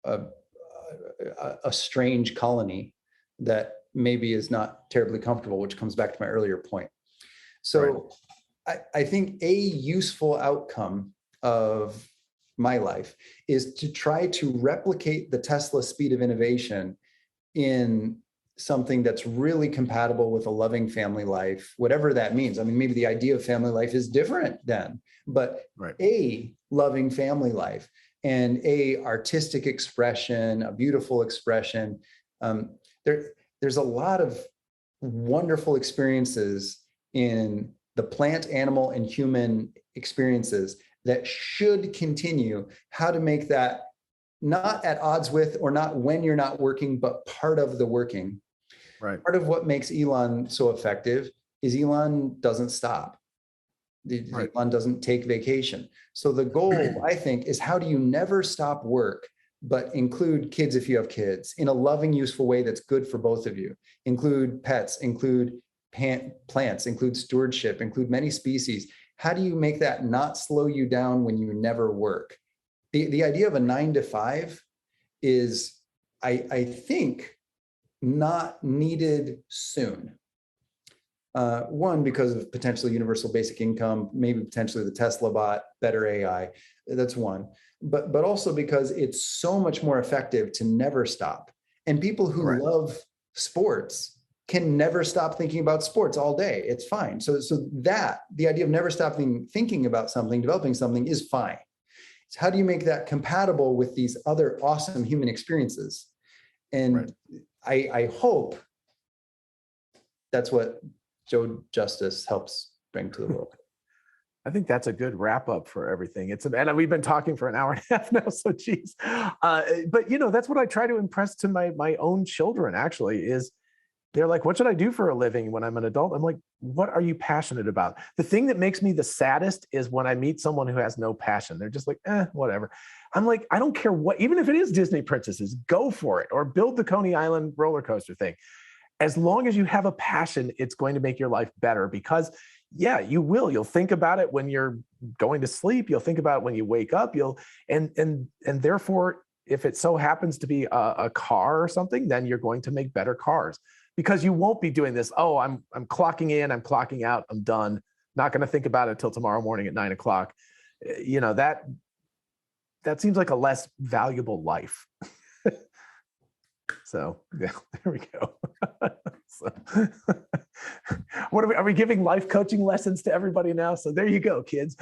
a strange colony that maybe is not terribly comfortable, which comes back to my earlier point. So I think a useful outcome of my life is to try to replicate the Tesla speed of innovation in something that's really compatible with a loving family life, whatever that means. I mean, maybe the idea of family life is different then, but a loving family life and a artistic expression, a beautiful expression. There's a lot of wonderful experiences in the plant, animal, and human experiences that should continue. How to make that not at odds with, or not when you're not working, but part of the working. Right. Part of what makes Elon so effective is Elon doesn't stop. Elon doesn't take vacation. So the goal, I think, is how do you never stop work, but include kids if you have kids in a loving, useful way that's good for both of you. Include pets, include plants, include stewardship, include many species. How do you make that not slow you down when you never work? The idea of a 9 to 5 is, I think, not needed soon. One, because of potentially universal basic income, maybe potentially the Tesla bot, better AI. That's one. But also because it's so much more effective to never stop. And people who love sports can never stop thinking about sports all day. It's fine. So that the idea of never stopping thinking about something, developing something, is fine. It's how do you make that compatible with these other awesome human experiences? And I hope that's what Joe Justice helps bring to the world. I think that's a good wrap up for everything. And we've been talking for an hour and a half now, so geez. But that's what I try to impress to my own children, actually, is they're like, what should I do for a living when I'm an adult? I'm like, what are you passionate about? The thing that makes me the saddest is when I meet someone who has no passion. They're just like, whatever. I'm like, I don't care what, even if it is Disney princesses, go for it, or build the Coney Island roller coaster thing. As long as you have a passion, it's going to make your life better, because you will. You'll think about it when you're going to sleep. You'll think about it when you wake up. And therefore, if it so happens to be a car or something, then you're going to make better cars, because you won't be doing this. Oh, I'm clocking in, I'm clocking out, I'm done. Not going to think about it till tomorrow morning at 9 o'clock. That seems like a less valuable life. So yeah, there we go. So, are we giving life coaching lessons to everybody now? So there you go, kids.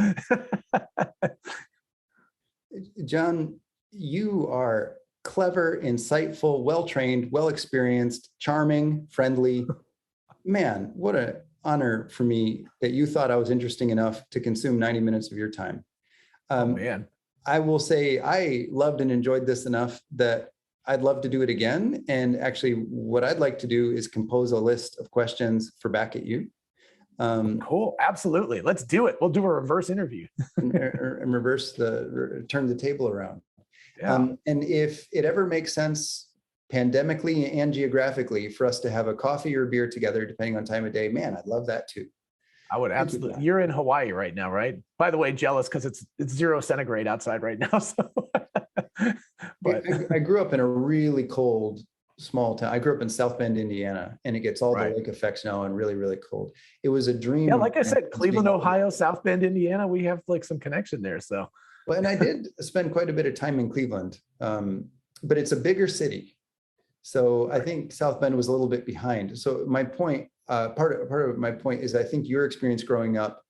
John, you are clever, insightful, well-trained, well-experienced, charming, friendly. Man, what an honor for me that you thought I was interesting enough to consume 90 minutes of your time. Man. I will say I loved and enjoyed this enough that I'd love to do it again. And actually, what I'd like to do is compose a list of questions for back at you. Cool. Absolutely. Let's do it. We'll do a reverse interview. and turn the table around. Yeah. And if it ever makes sense, pandemically and geographically, for us to have a coffee or beer together, depending on time of day, man, I'd love that too. I would Thank you, absolutely. John. You're in Hawaii right now, right? By the way, jealous because it's 0 centigrade outside right now. So, but I grew up in a really cold small town. I grew up in South Bend, Indiana, and it gets all the right. lake effects now and really, really cold. It was a dream. Yeah, of like I mine said, since Cleveland, being- Ohio, South Bend, Indiana, we have like some connection there. So, Well, and I did spend quite a bit of time in Cleveland, but it's a bigger city. So I think South Bend was a little bit behind. So my point, part of my point is I think your experience growing up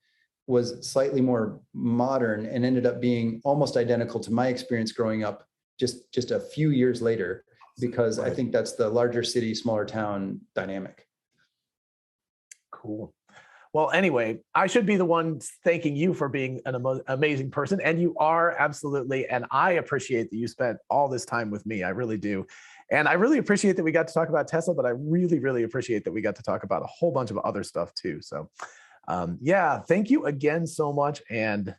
was slightly more modern and ended up being almost identical to my experience growing up just a few years later, because I think that's the larger city, smaller town dynamic. Cool. Well, anyway, I should be the one thanking you for being an amazing person. And you are, absolutely. And I appreciate that you spent all this time with me. I really do. And I really appreciate that we got to talk about Tesla, but I really, really appreciate that we got to talk about a whole bunch of other stuff too. So yeah, thank you again so much. And,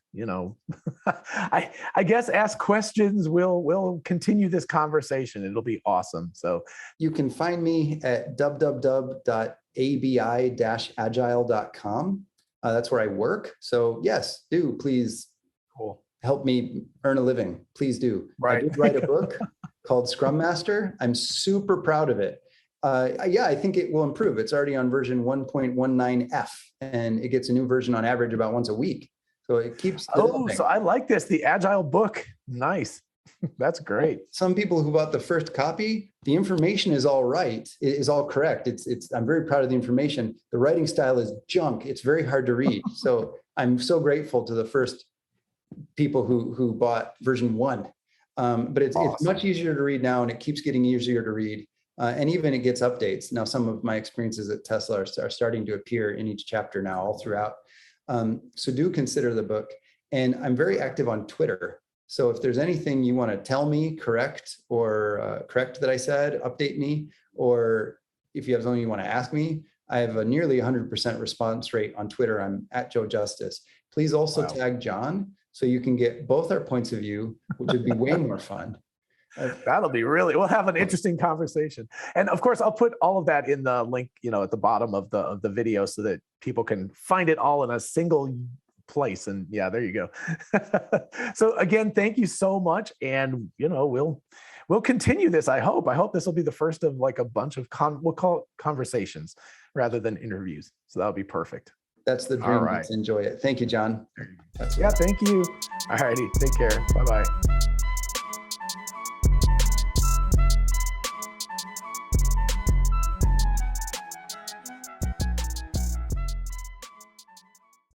I guess ask questions. We'll continue this conversation. It'll be awesome. So you can find me at www.abi-agile.com. That's where I work. So yes, do please help me earn a living. Please do. Right. I did write a book called Scrum Master. I'm super proud of it. Yeah, I think it will improve. It's already on version 1.19F, and it gets a new version on average about once a week. So it keeps developing. Oh, so I like this, the Agile book. Nice. That's great. Some people who bought the first copy, the information is all right. It is all correct. I'm very proud of the information. The writing style is junk. It's very hard to read. So I'm so grateful to the first people who bought version 1. But it's much easier to read now, and it keeps getting easier to read. And even it gets updates. Now, some of my experiences at Tesla are starting to appear in each chapter now, all throughout. So do consider the book. And I'm very active on Twitter. So if there's anything you want to tell me, correct that I said, update me, or if you have something you want to ask me, I have a nearly 100% response rate on Twitter. I'm at Joe Justice. Please also tag John so you can get both our points of view, which would be way more fun. That'll be we'll have an interesting conversation. And of course, I'll put all of that in the link, at the bottom of the video so that people can find it all in a single place. And yeah, there you go. So again, thank you so much. And, we'll continue this. I hope this will be the first of like a bunch of we'll call it conversations rather than interviews. So that'll be perfect. That's the dream. All right. Let's enjoy it. Thank you, John. Yeah, thank you. All righty. Take care. Bye-bye.